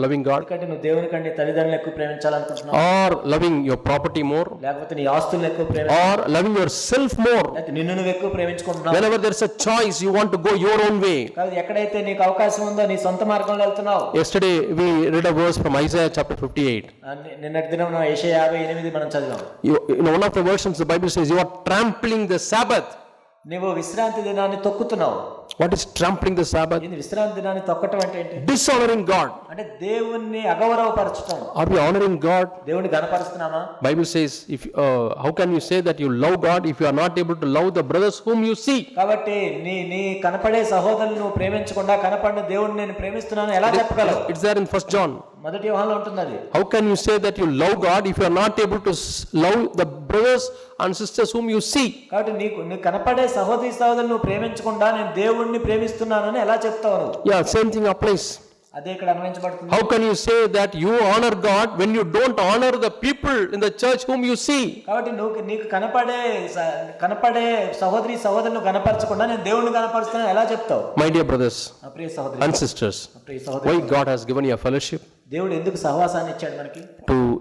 loving God? ఎందుకంటే నువ్వు దేవుని కంటే తల్లిదండ్రులను ఎక్కువ ప్రేమించాలనుకుంటున్నావు? Or loving your property more? లేకపోతే నీ ఆస్తులను ఎక్కువ Or loving yourself more? లేకపోతే నిన్ను నువ్వు ఎక్కువ ప్రేమించుకుంటున్నావు? Whenever there's a choice, you want to go your own way. కాదు, ఎక్కడైతే నీకు అవకాశం ఉందో నీ సొంత మార్గంలో వెళ్తున్నావు. Yesterday we read a verse from Isaiah chapter 58. నిన్నటి దినం యెషయా 58 మనం చదివాం. In one of the versions the Bible says you are trampling the Sabbath. నువ్వు విశ్రాంతి దినాన్ని తొక్కుతున్నావు. What is trampling the Sabbath? ఇది విశ్రాంతి దినాన్ని తొక్కటం అంటే ఏంటి? Dishonoring God. అంటే దేవుణ్ణి అగౌరవపరచటం. Are we honoring God? దేవుని గణపరుస్తున్నామా? Bible says if how can you say that you love God if you are not able to love the brothers whom you see? కాబట్టి నీ కనపడే సహోదరులను నువ్వు ప్రేమించకుండా కనపడిన దేవుణ్ణి నేను ప్రేమిస్తున్నాను ఎలా చెప్పగలవు? It's there in 1 John. మొదటి యోహానులో ఉంటుంది అది. How can you say that you love God if you are not able to love the brothers and sisters whom you see? కాబట్టి నీకు కనపడే సహోదరి సహోదరులను నువ్వు ప్రేమించకుండా నేను దేవుణ్ణి ప్రేమిస్తున్నానని ఎలా చెప్తావు నువ్వు? Yeah, same thing applies. అదే ఇక్కడ అన్వయించబడుతుంది. How can you say that you honor God when you don't honor the people in the church whom you see? కాబట్టి నీకు కనపడే సహోదరి సహోదరులను కనపరచకుండా నేను దేవుణ్ణి కనపరుస్తున్నాను ఎలా చెప్తావు? My dear brothers ప్రియ సహోదరి and sisters, ప్రియ సహోదరి, why God has given you a fellowship? దేవుడు ఎందుకు సహవాసాన్ని ఇచ్చాడు మనకి?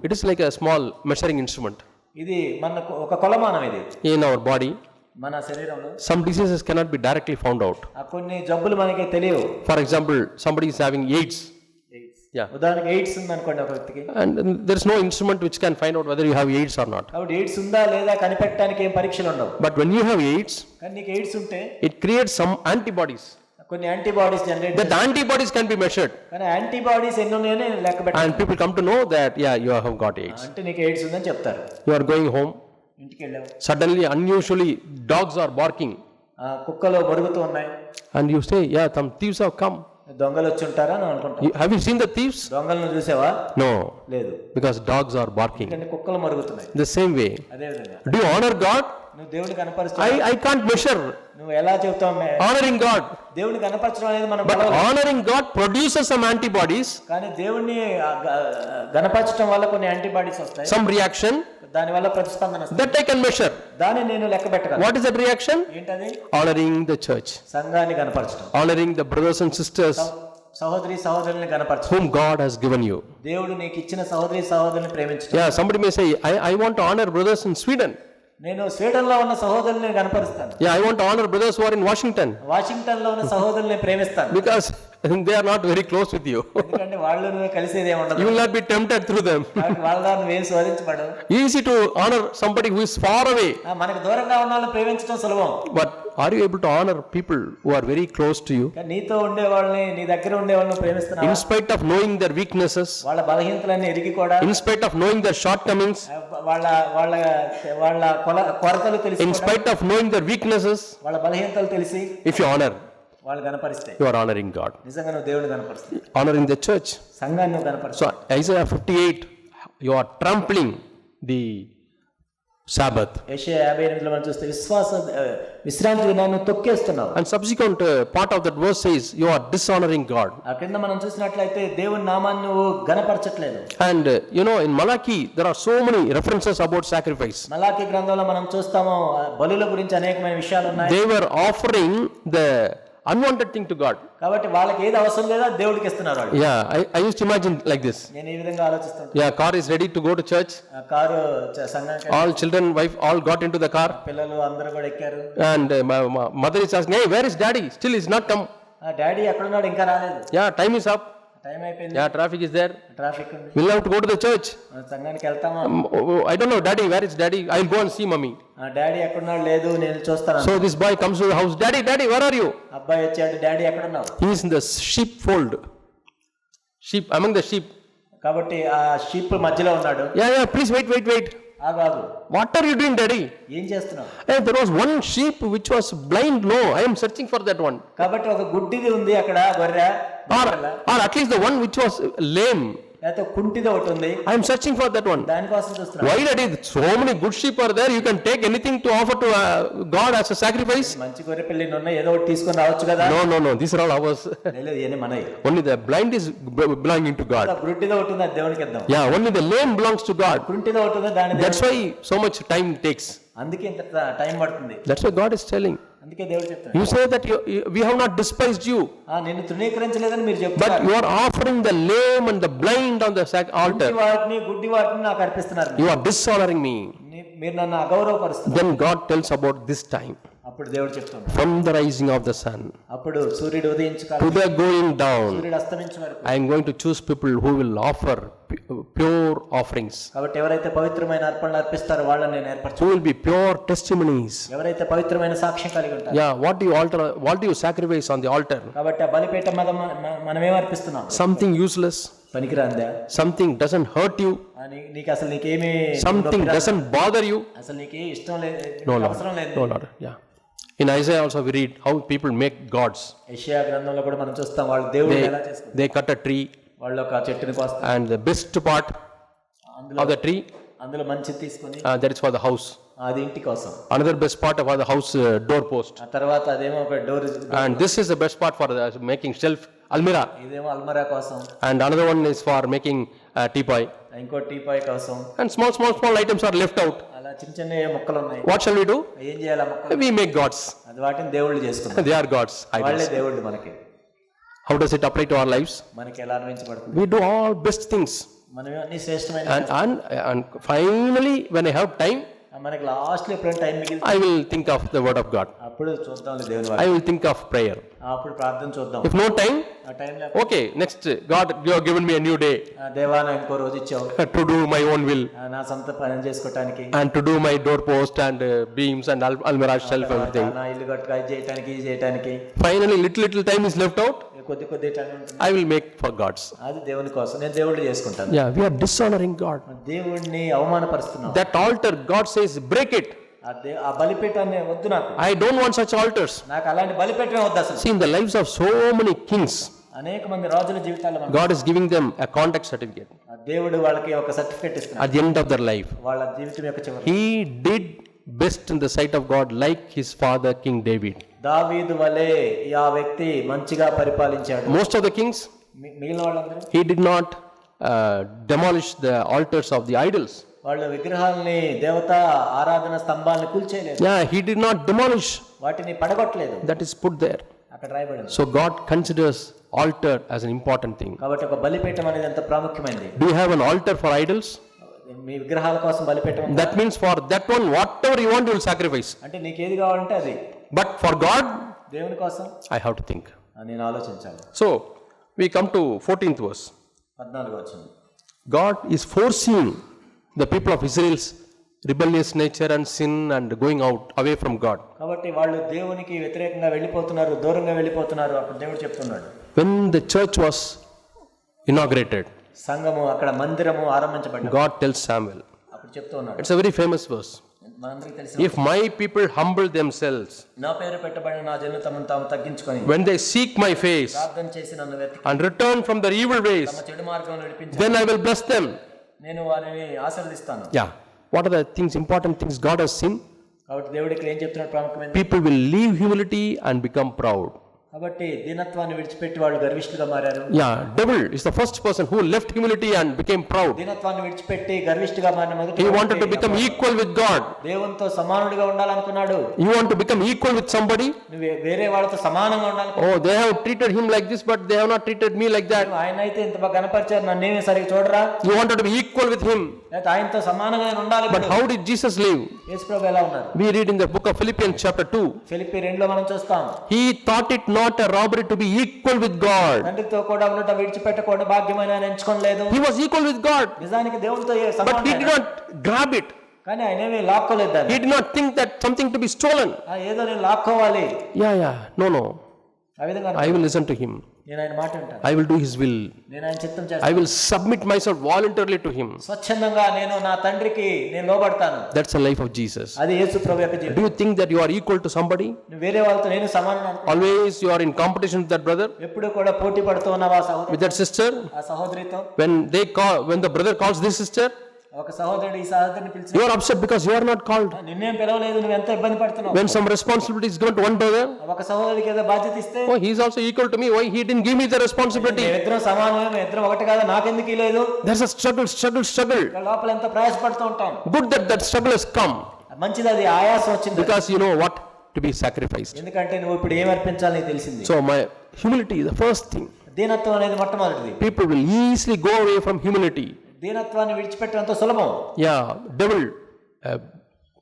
It is like a small measuring instrument. ఇది మనకు ఒక కొలమానం. ఇది in our body. మన శరీరంలో Some diseases cannot be directly found out. కొన్ని జబ్బులు మనకి తెలియవు. For example, somebody is having AIDS. Yeah. ఉదాహరణకి ఎయిడ్స్ ఉంది అనుకోండి ఒక వ్యక్తికి. And there is no instrument which can find out whether you have AIDS or not. కాబట్టి ఎయిడ్స్ ఉందా లేదా కనిపెట్టడానికి ఏం పరీక్షలు ఉండవు. But when you have AIDS, కానీ నీకు ఎయిడ్స్ ఉంటే it creates some antibodies. కొన్ని antibodies generate. That antibodies can be measured. కానీ యాంటీబాడీస్ ఎన్ని ఉన్నాయో లెక్క పెట్టాలి. And people come to know that you have got AIDS. అంటే నీకు ఎయిడ్స్ ఉందని చెప్తారు. You are going home. ఇంటికి వెళ్ళావు. Suddenly, unusually, dogs are barking. కుక్కలు బరుగుతూ ఉన్నాయి. And you say, yeah, some thieves have come. దొంగలు వచ్చి ఉంటారా అని అనుకుంటా. Have you seen the thieves? దొంగలను చూసావా? No. లేదు. Because dogs are barking. అంటే కుక్కలు మరుగుతున్నాయి. The same way. అదే విధంగా. Do you honor God? నువ్వు దేవుని కనపరుస్తావు. I can't measure. నువ్వు ఎలా చెప్తావు? Honoring God. దేవుని కనపరచడం అనేది మనం. But honoring God produces some antibodies. కానీ దేవుణ్ణి గణపరచడం వల్ల కొన్ని యాంటీబాడీస్ వస్తాయి. Some reaction. దాని వల్ల ప్రతిస్పందన వస్తుంది. That I can measure. దాన్ని నేను లెక్క పెట్టగలను. What is that reaction? ఏంటది? Honoring the church. సంఘాన్ని గణపరచడం. Honoring the brothers and sisters సహోదరి సహోదరుల్ని గణపరచడం. whom God has given you. దేవుడు నీకు ఇచ్చిన సహోదరి సహోదరుల్ని ప్రేమించడం. Yeah, somebody may say, I want to honor brothers in Sweden. నేను స్వీడన్ లో ఉన్న సహోదరుల్ని గణపరుస్తాను. Yeah, I want to honor brothers who are in Washington. Washington లో ఉన్న సహోదరుల్ని ప్రేమిస్తాను. Because they are not very close with you. ఎందుకంటే వాళ్ళు నువ్వు కలిసేది ఏముండదు. You will not be tempted through them. వాళ్ళ నువ్వేం శోధించబడవు. Easy to honor somebody who is far away. మనకు దూరంగా ఉన్న వాళ్ళని ప్రేమించడం సులభం. But are you able to honor people who are very close to you? నీతో ఉండే వాళ్ళని, నీ దగ్గర ఉండే వాళ్ళని ప్రేమిస్తున్నావా? In spite of knowing their weaknesses, వాళ్ళ బలహీనతలన్నీ ఎరిగి కూడా, in spite of knowing their shortcomings, వాళ్ళ కొరతలు తెలిసి, in spite of knowing their weaknesses, వాళ్ళ బలహీనతలు తెలిసి, if you honor, వాళ్ళు గణపరిస్తే you are honoring God. నిజంగా నువ్వు దేవుని గణపరుస్తావు. Honoring the church. సంఘాన్ని నువ్వు గణపరుస్తావు. So Isaiah 58, you are trampling the Sabbath. యెషయా 58లో మనం చూస్తే విశ్రాంతి దినాన్ని తొక్కేస్తున్నావు. And subsequent part of that verse says, you are dishonoring God. ఆ కింద మనం చూసినట్లయితే దేవుని నామాన్ని నువ్వు ఘనపరచట్లేదు. And in Malachi, there are so many references about sacrifice. మలాకి గ్రంథంలో మనం చూస్తాము బలుల గురించి అనేకమైన విషయాలు ఉన్నాయి. They were offering the unwanted thing to God. కాబట్టి వాళ్ళకి ఏది అవసరం లేదా దేవుడికి ఇస్తున్నారు వాళ్ళు. Yeah, I used to imagine like this. నేను ఈ విధంగా ఆలోచిస్తాను. Yeah, car is ready to go to church. Car సంఘానికి All children, wife, all got into the car. పిల్లలు అందరూ కూడా ఎక్కారు. And my mother is asking, hey, where is daddy? Still he's not come. Daddy ఎక్కడున్నాడు, ఇంకా రాలేదు. Yeah, time is up. Time అయిపోయింది. Yeah, traffic is there. Traffic ఉంది. We'll have to go to the church. సంఘానికి వెళ్తామా? I don't know, daddy, where is daddy? I'll go and see mommy. Daddy ఎక్కడున్నాడు, లేదు నేను చూస్తాను. So this boy comes to the house, daddy, where are you? అబ్బాయి వచ్చాడు, daddy ఎక్కడున్నావు? He is in the sheepfold. Sheep, among the sheep. కాబట్టి ఆ sheep మధ్యలో ఉన్నాడు. Yeah, please wait. ఆగు. What are you doing, daddy? ఏం చేస్తున్నావు? Hey, there was one sheep which was blind. No, I am searching for that one. కాబట్టి ఒక గుడ్డిది ఉంది అక్కడ, గొర్రె. Or at least the one which was lame. లేకపోతే కుంటిది ఒకటి ఉంది. I am searching for that one. దానికోసం చూస్తున్నాను. Why, daddy? So many good sheep are there. You can take anything to offer to God as a sacrifice. మంచి గొర్రె పిల్లని ఉన్నాయి, ఏదో ఒకటి తీసుకొని రావచ్చు కదా. No. These are all ours. లేదు, ఇవన్నీ మనవి. Only the blind is belonging to God. గుడ్డిది ఒకటి ఉంది, అది దేవునికి ఇద్దాం. Yeah, only the lame belongs to God. కుంటిది ఒకటి ఉంది, దాని. That's why so much time takes. అందుకే ఇంత టైం పడుతుంది. That's why God is telling. అందుకే దేవుడు చెప్తాడు. You say that we have not despised you. నిన్ను తృణీకరించలేదని మీరు చెప్తారు. But you are offering the lame and the blind on the altar. గుడ్డి వాటిని నాకు అర్పిస్తున్నారు. You are dishonoring me. మీరు నన్ను అగౌరవపరుస్తున్నారు. Then God tells about this time. అప్పుడు దేవుడు చెప్తాడు. From the rising of the sun. అప్పుడు సూర్యుడు ఉదయించు to the going down. సూర్యుడు అస్తమించే వరకు. I am going to choose people who will offer pure offerings. కాబట్టి ఎవరైతే పవిత్రమైన అర్పణలు అర్పిస్తారో వాళ్ళని నేను ఏర్పరచు. Who will be pure testimonies. ఎవరైతే పవిత్రమైన సాక్ష్యం కలిగి ఉంటారో. Yeah, what do you sacrifice on the altar? కాబట్టి ఆ బలిపీఠం మీద మనం ఏం అర్పిస్తున్నాం? Something useless. పనికిరాందా? Something doesn't hurt you. నీకు అసలు నీకేమీ. Something doesn't bother you. అసలు నీకే ఇష్టం లేదు, అవసరం లేదు. No, Lord. Yeah. In Isaiah also we read how people make gods. యెషయా గ్రంథంలో కూడా మనం చూస్తాం వాళ్ళు దేవుడిని ఎలా చేసుకుంటారు. They cut a tree. వాళ్ళు ఒక చెట్టుని కోస్తారు. And the best part of the tree, అందులో మంచిది తీసుకొని, that is for the house. అది ఇంటి కోసం. Another best part of the house door post. ఆ తర్వాత అదేమో ఒక door. And this is the best part for making shelf almirah. ఇదేమో అల్మరా కోసం. And another one is for making teapoy. ఇంకో టీపాయ్ కోసం. And small items are left out. అలా చిన్న ముక్కలు ఉన్నాయి. What shall we do? ఏం చేయాలి ఆ ముక్కలు? We make gods. అది వాటిని దేవుళ్ళు చేసుకుంటారు. They are gods. వాళ్ళే దేవుళ్ళు మనకి. How does it apply to our lives? మనకి ఎలా అన్వయించబడుతుంది? We do all best things. మనం అన్ని శ్రేష్టమైన. And finally when I have time, మనకి లాస్ట్ లో ఎప్పుడైనా టైం మిగిలితే I will think of the word of God. అప్పుడు చూద్దాం దేవుని I will think of prayer. అప్పుడు ప్రార్థన చూద్దాం. If no time, ఆ టైం లేక okay, next God, you have given me a new day. దేవా నాకు ఇంకో రోజు ఇచ్చావు to do my own will. నా సొంత పని చేసుకోవడానికి. And to do my doorpost and beams and almirah shelf, everything. నా ఇల్లు కట్టుగా చేయడానికి, ఇది చేయడానికి. Finally little time is left out. కొద్ది టైం ఉంటుంది. I will make for gods. అది దేవుని కోసం, నేను దేవుళ్ళు చేసుకుంటాను. Yeah, we are dishonoring God. దేవుడిని అవమానపరుస్తున్నాం. That altar, God says, break it. ఆ బలిపీఠాన్ని వద్దు నాకు. I don't want such altars. నాకు అలాంటి బలిపీఠం వద్దు అసలు. See, in the lives of so many kings, అనేక మంది రాజుల జీవితాల్లో God is giving them a contact certificate దేవుడు వాళ్ళకి ఒక సర్టిఫికేట్ ఇస్తున్నాడు at the end of their life. వాళ్ళ జీవితం యొక్క చివరి. He did best in the sight of God, like his father King David. దావీదు వలే ఆ వ్యక్తి మంచిగా పరిపాలించాడు. Most of the kings, మిగిలిన వాళ్ళందరూ, he did not demolish the altars of the idols. వాళ్ళ విగ్రహాలని, దేవత ఆరాధన స్తంభాలను కూల్చేయలేదు. Yeah, he did not demolish. వాటిని పడగొట్టలేదు. That is put there. అక్కడ రాయబడింది. So God considers altar as an important thing. కాబట్టి ఒక బలిపీఠం అనేది ఎంత ప్రాముఖ్యమైనది. Do you have an altar for idols? మీ విగ్రహాల కోసం బలిపీఠం. That means for that one, whatever you want, you will sacrifice. అంటే నీకు ఏది కావాలంటే అది. But for God, దేవుని కోసం I have to think. నేను ఆలోచించాలి. So we come to 14th verse. 14వ వచనం. God is foreseeing the people of Israel's rebellious nature and sin and going out away from God. కాబట్టి వాళ్ళు దేవునికి వ్యతిరేకంగా వెళ్ళిపోతున్నారు, దూరంగా వెళ్ళిపోతున్నారు. అప్పుడు దేవుడు చెప్తున్నాడు. When the church was inaugurated, సంఘము అక్కడ మందిరము ఆరంభించబడింది. God tells Samuel. అప్పుడు చెప్తూ ఉన్నాడు. It's a very famous verse. మనందరికీ తెలుసు. If my people humble themselves, నా పేరు పెట్టబడిన నా జనులు తమను తాము తగ్గించుకొని, when they seek my face ప్రార్థన చేసి నన్ను వెతికి and return from their evil ways, తమ చెడు మార్గంలో నడిపించి, then I will bless them. నేను వారిని ఆశీర్వదిస్తాను. Yeah. what are the things, important things God has seen? కాబట్టి దేవుడు ఇక్కడ ఏం చెప్తున్నాడు ప్రాముఖ్యమైన People will leave humility and become proud. కాబట్టి దీనత్వాన్ని విడిచిపెట్టి వాళ్ళు గర్విష్ఠులుగా మారారు. Yeah, devil is the first person who left humility and became proud. దీనత్వాన్ని విడిచిపెట్టి గర్విష్ఠుగా మారిన మొదటి He wanted to become equal with God. దేవునితో సమానుడిగా ఉండాలనుకున్నాడు. You want to become equal with somebody? నువ్వు వేరే వాళ్ళతో సమానంగా ఉండాలనుకున్నాడు. Oh, they have treated him like this, but they have not treated me like that. ఆయన అయితే ఇంత బాగా కనపరిచారు, నన్నేమీ సరిగ్గా చూడరా. You wanted to be equal with him. లేకపోతే ఆయనతో సమానంగా నేను ఉండాలి. But how did Jesus live? యేసుప్రభు ఎలా ఉన్నారు? We read in the book of Philippians chapter 2. Philippi 2లో మనం చూస్తాం. He thought it not a robbery to be equal with God. తండ్రితో కూడా ఉండటం విడిచిపెట్టకుండా భాగ్యమైన ఆయన ఎంచుకోలేదు. He was equal with God. నిజానికి దేవునితో But he సమానం. did not grab it. కానీ ఆయన ఏమీ లాక్కోలేదు దాన్ని. He did not think that something to be stolen. ఏదో నేను లాక్కోవాలి. Yeah. No. ఆ విధంగా I will listen to him. నేను ఆయన మాట వింటాను. I will do his will. నేను ఆయన చిత్తం I చేస్తాను. will submit myself voluntarily to him. స్వచ్ఛందంగా నేను నా తండ్రికి నేను లోబడతాను. That's the life of Jesus. అది యేసు ప్రభు యొక్క జీవితం. Do you think that you are equal to somebody? నువ్వు వేరే వాళ్ళతో నేను సమానం అనుకో. Always you are in competition with that brother, ఎప్పుడు కూడా పోటీ పడుతూ ఉన్నావా సహోదరు with that sister? ఆ సహోదరితో? When the brother calls this sister, ఒక సహోదరుడు ఈ సహోదరిని పిలిచి you are upset because you are not called. నిన్నేం పిలవలేదు, నువ్వు ఎంత ఇబ్బంది పడుతున్నావు. When some responsibility is given to one brother, ఒక సహోదరికి ఏదో బాధ్యత ఇస్తే oh, he is also equal to me. Why he didn't give me the responsibility? మేమిద్దరం సమానమే, మేమిద్దరం ఒకటి కాదా, నాకెందుకు ఇలేదు. There's a struggle. లోపల ఎంత ప్రయాసపడుతూ ఉంటాం. Good that struggle has come, మంచిది, అది ఆయాసం వచ్చింది. because you know what to be sacrificed. ఎందుకంటే నువ్వు ఇప్పుడు ఏం అర్పించాలని తెలిసింది. So my humility is the first thing. దీనత్వం అనేది మొట్టమొదటిది. People will easily go away from humility. దీనత్వాన్ని విడిచిపెట్టడంతో సులభం. Yeah, devil,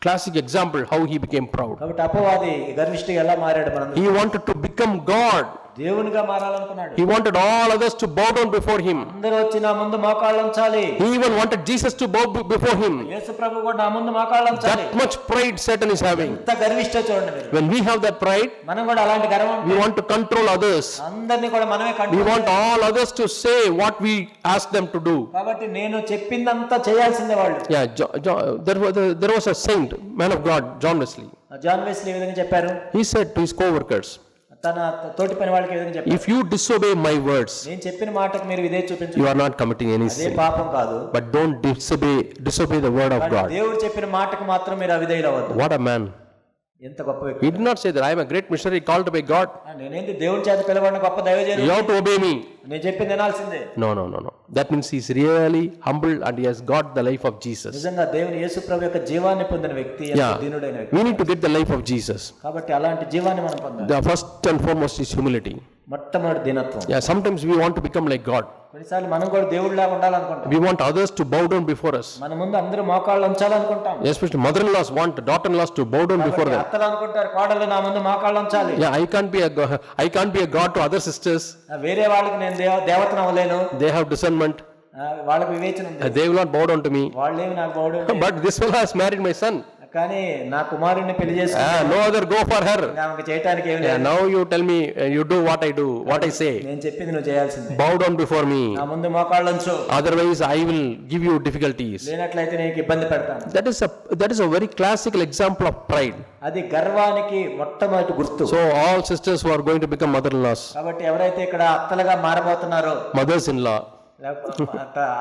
classic example how he became proud. కాబట్టి అపవాది గర్విష్ఠుగా ఎలా మారాడు మనందరం. He wanted to become God. దేవునిగా మారాలనుకున్నాడు. He wanted all others to bow down before him. అందరూ వచ్చి నా ముందు మోకాళ్ళు ఉంచాలి. He even wanted Jesus to bow before him. యేసు ప్రభు కూడా నా ముందు మోకాళ్ళు ఉంచాలి. That much pride Satan is having. ఎంత గర్విష్ఠ చూడండి మీరు. When we have that pride, మనం కూడా అలాంటి గర్వం, we want to control others. అందరినీ కూడా మనమే We control. want all others to say what we ask them to do. కాబట్టి నేను చెప్పిందంతా చేయాల్సిందే వాళ్ళు. Yeah, there was a saint, man of God, John Wesley. John Wesley ఈ విధంగా చెప్పారు. He said to his co-workers, తన తోటి పని వాళ్ళకి ఈ విధంగా చెప్పారు. if you disobey my words, నేను చెప్పిన మాటకు మీరు ఇదే చూపించండి. you are not committing any అదే sin. పాపం కాదు. But don't disobey the word of కానీ God. దేవుడు చెప్పిన మాటకు మాత్రం మీరు అవిధేయులు అవ్వద్దు. What a man. ఎంత గొప్ప వ్యక్తి. He did not say that I am a great missionary called by God. నేనేంది దేవుడి చేత పిలవబడిన గొప్ప దైవజనుడు. You have to obey me. నేను చెప్పింది వినాల్సిందే. No. That means he is really humble and he has got the life of Jesus. నిజంగా దేవుని యేసు ప్రభు యొక్క జీవాన్ని పొందిన వ్యక్తి, దీనుడైన వ్యక్తి. We need to get the life of Jesus. కాబట్టి అలాంటి జీవాన్ని మనం పొందాలి. The first and foremost is humility. మొట్టమొదటి దీనత్వం. Yeah, sometimes we want to become like God. కొన్నిసార్లు మనం కూడా దేవుడిలాగా ఉండాలనుకుంటాం. We want others to bow down before us. మన ముందు అందరూ మోకాళ్ళు ఉంచాలనుకుంటాం. Especially mother-in-laws want daughter-in-laws to bow down before them. అత్తలు అనుకుంటారు కోడళ్ళు నా ముందు మోకాళ్ళు ఉంచాలి. Yeah, I can't be a God to other sisters. వేరే వాళ్ళకి నేను దేవతను అవ్వలేను. They have discernment. వాళ్ళకి వివేచన ఉంది. They will not bow down to me. వాళ్ళేమి నాకు Boudu. But this fellow has married my son. కానీ నా కుమారుడిని పెళ్లి చేసుకుని No other go for her. ఆమెకు చేయటానికి ఏమి Yeah, లేదు. now you tell me, you do what I say. నేను చెప్పింది నువ్వు చేయాల్సిందే. Bow down before me. నా ముందు మోకాళ్ళు ఉంచు. Otherwise, I will give you difficulties. లేనట్లయితే నీకు ఇబ్బంది పెడతాను. That is a very classical example of pride. అది గర్వానికి మొట్టమొదటి గుర్తు. So all sisters who are going to become mother-in-laws, కాబట్టి ఎవరైతే ఇక్కడ అత్తలుగా మారబోతున్నారో, mothers-in-law,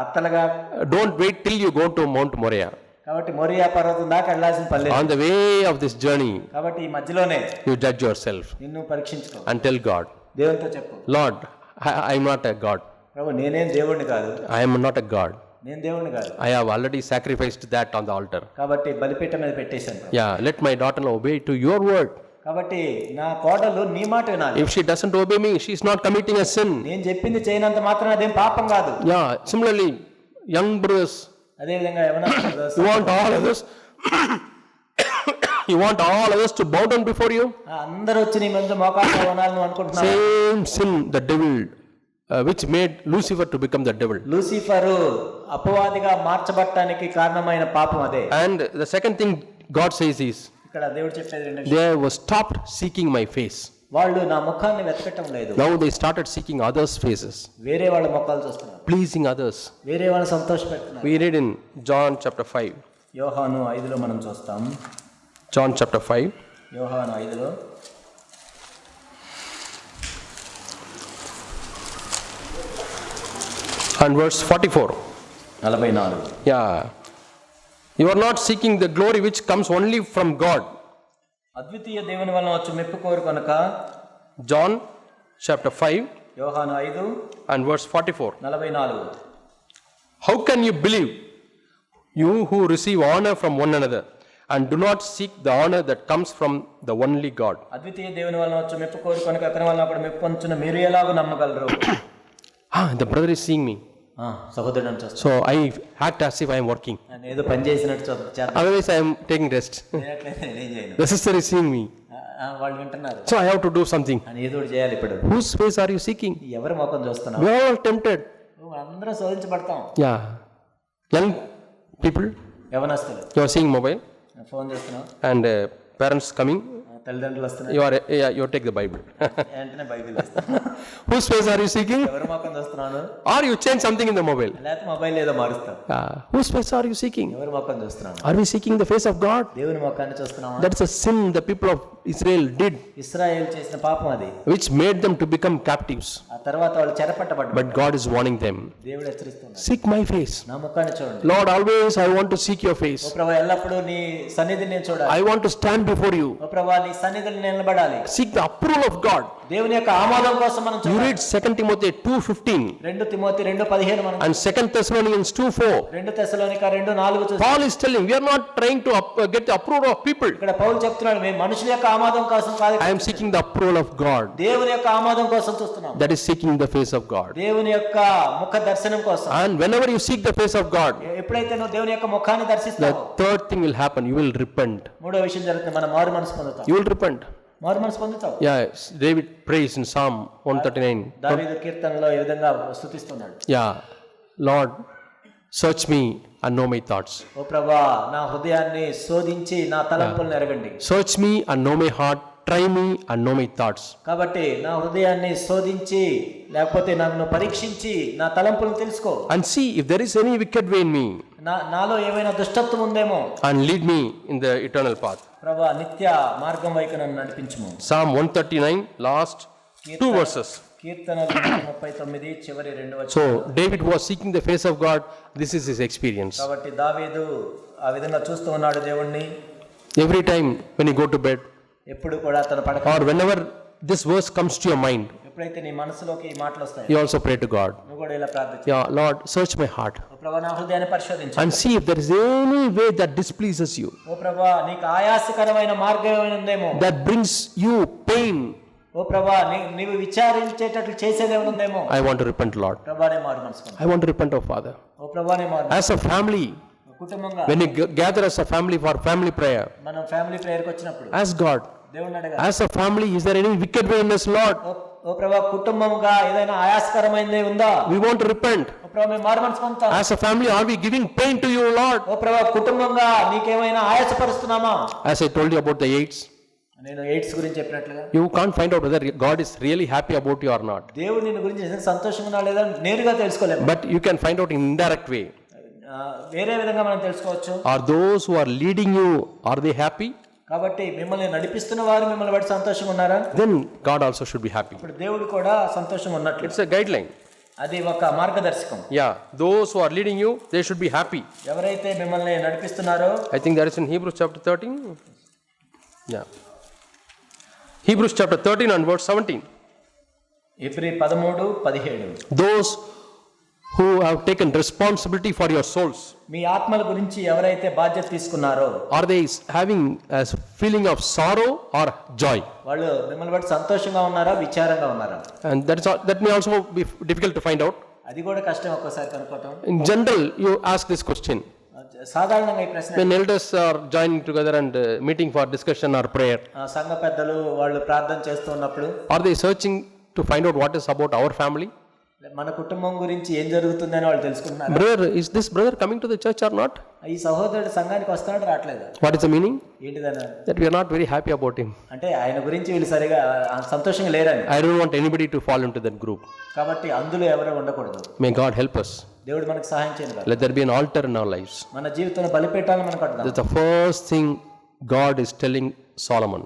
అత్తలుగా don't wait till you go to Mount Moriah. కాబట్టి మోరియా పర్వతం దాకా వెళ్ళాల్సిన పని లేదు. On the way of this journey, కాబట్టి ఈ మధ్యలోనే you judge yourself నిన్ను పరీక్షించుకో and tell God, దేవునితో చెప్పు, Lord, I am not a God. ప్రభు నేనేం దేవుణ్ణి కాదు. I am not a God. నేను దేవుణ్ణి కాదు. I have already sacrificed that on the altar. కాబట్టి బలిపీఠం మీద పెట్టేశాను. Yeah, let my daughter obey to your word. కాబట్టి నా కోడలు నీ మాట వినాలి. If she doesn't obey me, she is not committing a sin. నేను చెప్పింది చేయనంత మాత్రం అదేం పాపం కాదు. Yeah, similarly, young brothers, అదే విధంగా ఏమన్నా you want all others to bow down before you. అందరూ వచ్చి నీ ముందు మోకాళ్ళు వనాలని అనుకుంటున్నావు. Same sin the devil which made Lucifer to become the devil. Lucifer అపవాదిగా మార్చబడటానికి కారణమైన పాపం అదే. And the second thing God says is, ఇక్కడ దేవుడు చెప్పేది ఏంటంటే, they were stopped seeking my face. వాళ్ళు నా ముఖాన్ని వెతకటం లేదు. Now they started seeking others' faces, వేరే వాళ్ళ ముఖాలు చూస్తున్నారు, pleasing others. వేరే వాళ్ళని సంతోషపెడుతున్నారు. We read in John chapter 5. యోహాను 5లో మనం చూస్తాం. John chapter 5. యోహాను 5లో and verse 44. 44. Yeah. You are not seeking the glory which comes only from God. అద్వితీయ దేవుని వలన వచ్చు మెప్పు కోరు కనుక John chapter 5 యోహాను 5 and verse 44. 44. How can you believe, you who receive honor from one another, and do not seek the honor that comes from the only God? అద్వితీయ దేవుని వలన వచ్చు మెప్పు కోరు కనుక అతని వలన అక్కడ మెప్పు పొందుచున్న మీరు ఎలాగూ నమ్మగలరు? The brother is seeing me, సహోదరుడు అని చూస్తాను, so I act as if I am working. నేను ఏదో పని చేసినట్టు చేద్దాం, Otherwise I am taking rest. నేనట్లయితే నేనేం చేయను. The sister is seeing me, వాళ్ళు వింటున్నారు, so I have to do something. అని ఏదో ఒకటి చేయాలి. ఇప్పుడు Whose face are you seeking? ఎవరి ముఖం చూస్తున్నావు? We are all tempted. అందరం శోధించబడతాం. Yeah. Young people, యవనస్తులు you are seeing mobile phone చేస్తున్నావు, and parents coming, తల్లిదండ్రులు వస్తున్నారు, you take the Bible. వెంటనే బైబిల్ ఇస్తాను. Whose face are you seeking? ఎవరి ముఖం చూస్తున్నాను? Or you change something in the mobile. లేకపోతే మొబైల్ ఏదో మారుస్తాం. Whose face are you seeking? ఎవరి ముఖం చూస్తున్నాను? Are we seeking the face of God? దేవుని ముఖాన్ని చూస్తున్నావా? That's a sin the people of Israel did, ఇశ్రాయేలు చేసిన పాపం అది, which made them to become captives. ఆ తర్వాత వాళ్ళు చెరపట్టబడ్డారు. But God is warning them. దేవుడు హెచ్చరిస్తున్నాడు, Seek my face. నా ముఖాన్ని చూడండి. Lord, always I want to seek your face. ఓ ప్రభువా, ఎల్లప్పుడూ నీ సన్నిధిని నేను చూడాలి. I want to stand before you. ఓ ప్రభువా, నీ సన్నిధిని నేను నిలబడాలి. Seek the approval of God. దేవుని యొక్క ఆమోదం కోసం మనం You చూడాలి. read 2 Timothy 2:15 2 తిమోతి 2:15 మనం, and 2 Thessalonians 2:4. 2 తెస్సలోనిక 2:4 చూస్తాం. Paul is telling, we are not trying to get the approval of people. ఇక్కడ పౌలు చెప్తున్నాడు, మేము మనుషుల యొక్క ఆమోదం కోసం కాదు, I am seeking the approval of God. దేవుని యొక్క ఆమోదం కోసం చూస్తున్నాం. That is seeking the face of God. దేవుని యొక్క ముఖ దర్శనం కోసం. And whenever you seek the face of God, ఎప్పుడైతే నువ్వు దేవుని యొక్క ముఖాన్ని the దర్శిస్తావో, third thing will happen. You will repent. మూడో విషయం జరుగుతుంది, మనం మారు మనసు పొందుతాం. You will repent. మారు మనసు పొందుతావు. Yeah, David prays in Psalm 139. దావీదు కీర్తనలో ఈ విధంగా స్తుతిస్తున్నాడు, Yeah, Lord, search me and know my thoughts. ఓ ప్రభువా, నా హృదయాన్ని శోధించి నా తలంపులను ఎరగండి. Search me and know my heart. Try me and know my thoughts. కాబట్టి నా హృదయాన్ని శోధించి, లేకపోతే నన్ను పరీక్షించి నా తలంపులను తెలుసుకో. And see if there is any wicked way in me. నాలో ఏమైనా దుష్టత్వం ఉందేమో, And lead me in the eternal path. ప్రభువా, నిత్య మార్గం వైపు నన్ను నడిపించుము. Psalm 139, last 2 verses. కీర్తనలు 39 చివరి 2 వచనం. So David was seeking the face of God. This is his experience. కాబట్టి దావీదు ఆ విధంగా చూస్తూ ఉన్నాడు దేవుణ్ణి. Every time when you go to bed, ఎప్పుడు కూడా తన పడక, or whenever this verse comes to your mind, ఎప్పుడైతే నీ మనసులోకి ఈ మాటలు వస్తాయి, you also pray to God. నువ్వు కూడా ఇలా ప్రార్థించు, Yeah, Lord, search my heart ఓ ప్రభువా, నా హృదయాన్ని పరిశోధించు. and see if there is any way that displeases you, ఓ ప్రభువా, నీకు ఆయాసకరమైన మార్గం ఏమైనా ఉందేమో, that brings you pain. ఓ ప్రభువా, నీవు విచారించేటట్లు చేసేదేమైనా ఉందేమో. I want to repent, Lord. ప్రభువానే మారు మనసు పొందు. I want to repent, oh Father. ఓ ప్రభువానే మారు. As a family, కుటుంబంగా when you gather as a family for family prayer, మనం ఫ్యామిలీ ప్రేయర్కి వచ్చినప్పుడు ask God, దేవుని అడగాలి, as a family, is there any wicked way in us, Lord? ఓ ప్రభువా, కుటుంబంగా ఏదైనా ఆయాసకరమైనది ఉందా? We want to repent. ఓ ప్రభువా, మేము మారు మనసు పొందుతాం. As a family, are we giving pain to you, Lord? ఓ ప్రభువా, కుటుంబంగా నీకేమైనా ఆయాసపరుస్తున్నామా? As I told you about the AIDS, నేను ఎయిడ్స్ గురించి చెప్పినట్లుగా, you can't find out whether God is really happy about you or not. దేవుడు నిన్ను గురించి నిజంగా సంతోషంగా ఉన్నా లేదా నేరుగా తెలుసుకోలేము, But you can find out in indirect way. వేరే విధంగా మనం తెలుసుకోవచ్చు. Are those who are leading you, are they happy? కాబట్టి మిమ్మల్ని నడిపిస్తున్న వారు మిమ్మల్ని బట్టి సంతోషంగా ఉన్నారా? Then God also should be happy. ఇప్పుడు దేవుడు కూడా సంతోషంగా ఉన్నట్లు. It's a guideline. అది ఒక మార్గదర్శకం. Yeah, those who are leading you, they should be happy. ఎవరైతే మిమ్మల్ని నడిపిస్తున్నారో, I think that is in Hebrews chapter 13. Yeah. Hebrews chapter 13 and verse 17. ఎబ్రీ 13:17. Those who have taken responsibility for your souls, మీ ఆత్మల గురించి ఎవరైతే బాధ్యత తీసుకున్నారో, are they having a feeling of sorrow or joy? వాళ్ళు మిమ్మల్ని బట్టి సంతోషంగా ఉన్నారా, విచారంగా ఉన్నారా? And that may also be difficult to find out. అది కూడా కష్టం ఒక్కోసారి కనుక్కోవటం. In general, you ask this question సాధారణంగా ఈ ప్రశ్న, when elders are joining together and meeting for discussion or prayer, సంఘ పెద్దలు వాళ్ళు ప్రార్థన చేస్తూ ఉన్నప్పుడు, are they searching to find out what is about our family? మన కుటుంబం గురించి ఏం జరుగుతుందని వాళ్ళు తెలుసుకుంటున్నారు. Brother, is this brother coming to the church or not? ఈ సహోదరుడు సంఘానికి వస్తాడు రావట్లేదు. What is the meaning? ఏంటిదన్న, That we are not very happy about him. అంటే ఆయన గురించి వీళ్ళు సరిగా సంతోషంగా లేరని. I don't want anybody to fall into that group. కాబట్టి అందులో ఎవరు ఉండకూడదు. May God help us. దేవుడు మనకు సహాయం చేయను. Let there be an altar in our lives. మన జీవితంలో బలిపీఠాలను మనం కట్టుదాం. That's the first thing God is telling Solomon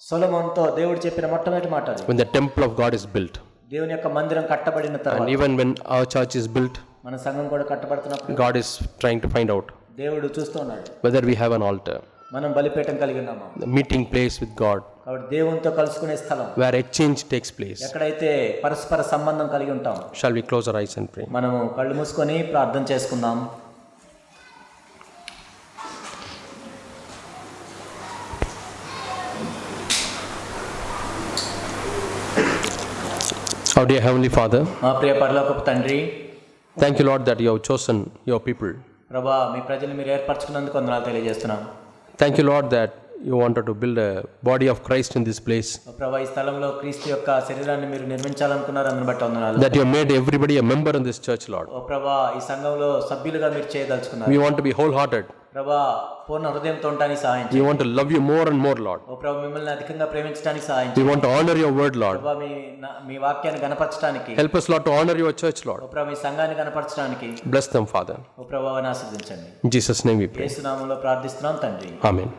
సొలొమోనుతో దేవుడు చెప్పిన మొట్టమొదటి మాట అది. when the temple of God is built. దేవుని యొక్క మందిరం కట్టబడిన తర్వాత, And even when our church is built, మన సంఘం కూడా కట్టబడుతున్నప్పుడు God is trying to find out, దేవుడు చూస్తూ ఉన్నాడు. whether we have an altar, మనం బలిపీఠం కలిగి ఉన్నామా, the meeting place with God, కాబట్టి దేవునితో కలుసుకునే స్థలం, where exchange takes place. ఎక్కడైతే పరస్పర సంబంధం కలిగి ఉంటాం. Shall we close our eyes and pray? మనము కళ్ళు మూసుకొని ప్రార్థన చేసుకుందాం. Our dear Heavenly Father, మా ప్రియ పరలోకపు తండ్రి, thank you Lord that you have chosen your people. ప్రభా మీ ప్రజలు మీరు ఏర్పరచుకున్నందుకు వందనాలు తెలియజేస్తున్నాం. Thank you Lord that you wanted to build a body of Christ in this place, ప్రభా ఈ స్థలంలో క్రీస్తు యొక్క శరీరాన్ని మీరు నిర్మించాలనుకున్నారు, అందుని బట్టి వందనాలు. that you have made everybody a member in this church, Lord. ఓ ప్రభా ఈ సంఘంలో సభ్యులుగా మీరు చేయదలుచుకున్నారు. We want to be wholehearted. ప్రభా పూర్ణ హృదయంతో ఉండడానికి సహాయం We చేయండి. want to love you more and more, Lord. ఓ ప్రభా మిమ్మల్ని అధికంగా ప్రేమించడానికి సహాయం We చేయండి. want to honor your word, Lord. ప్రభా మీ వాక్యాన్ని గణపరచడానికి, Help us, Lord, to honor your church, Lord. ఓ ప్రభా మీ సంఘాన్ని గణపరచడానికి Bless them, Father. ఓ ప్రభువుని ఆశీర్వదించండి. In Jesus' name we pray. యేసు నామములో ప్రార్థిస్తున్నాం తండ్రి. Amen.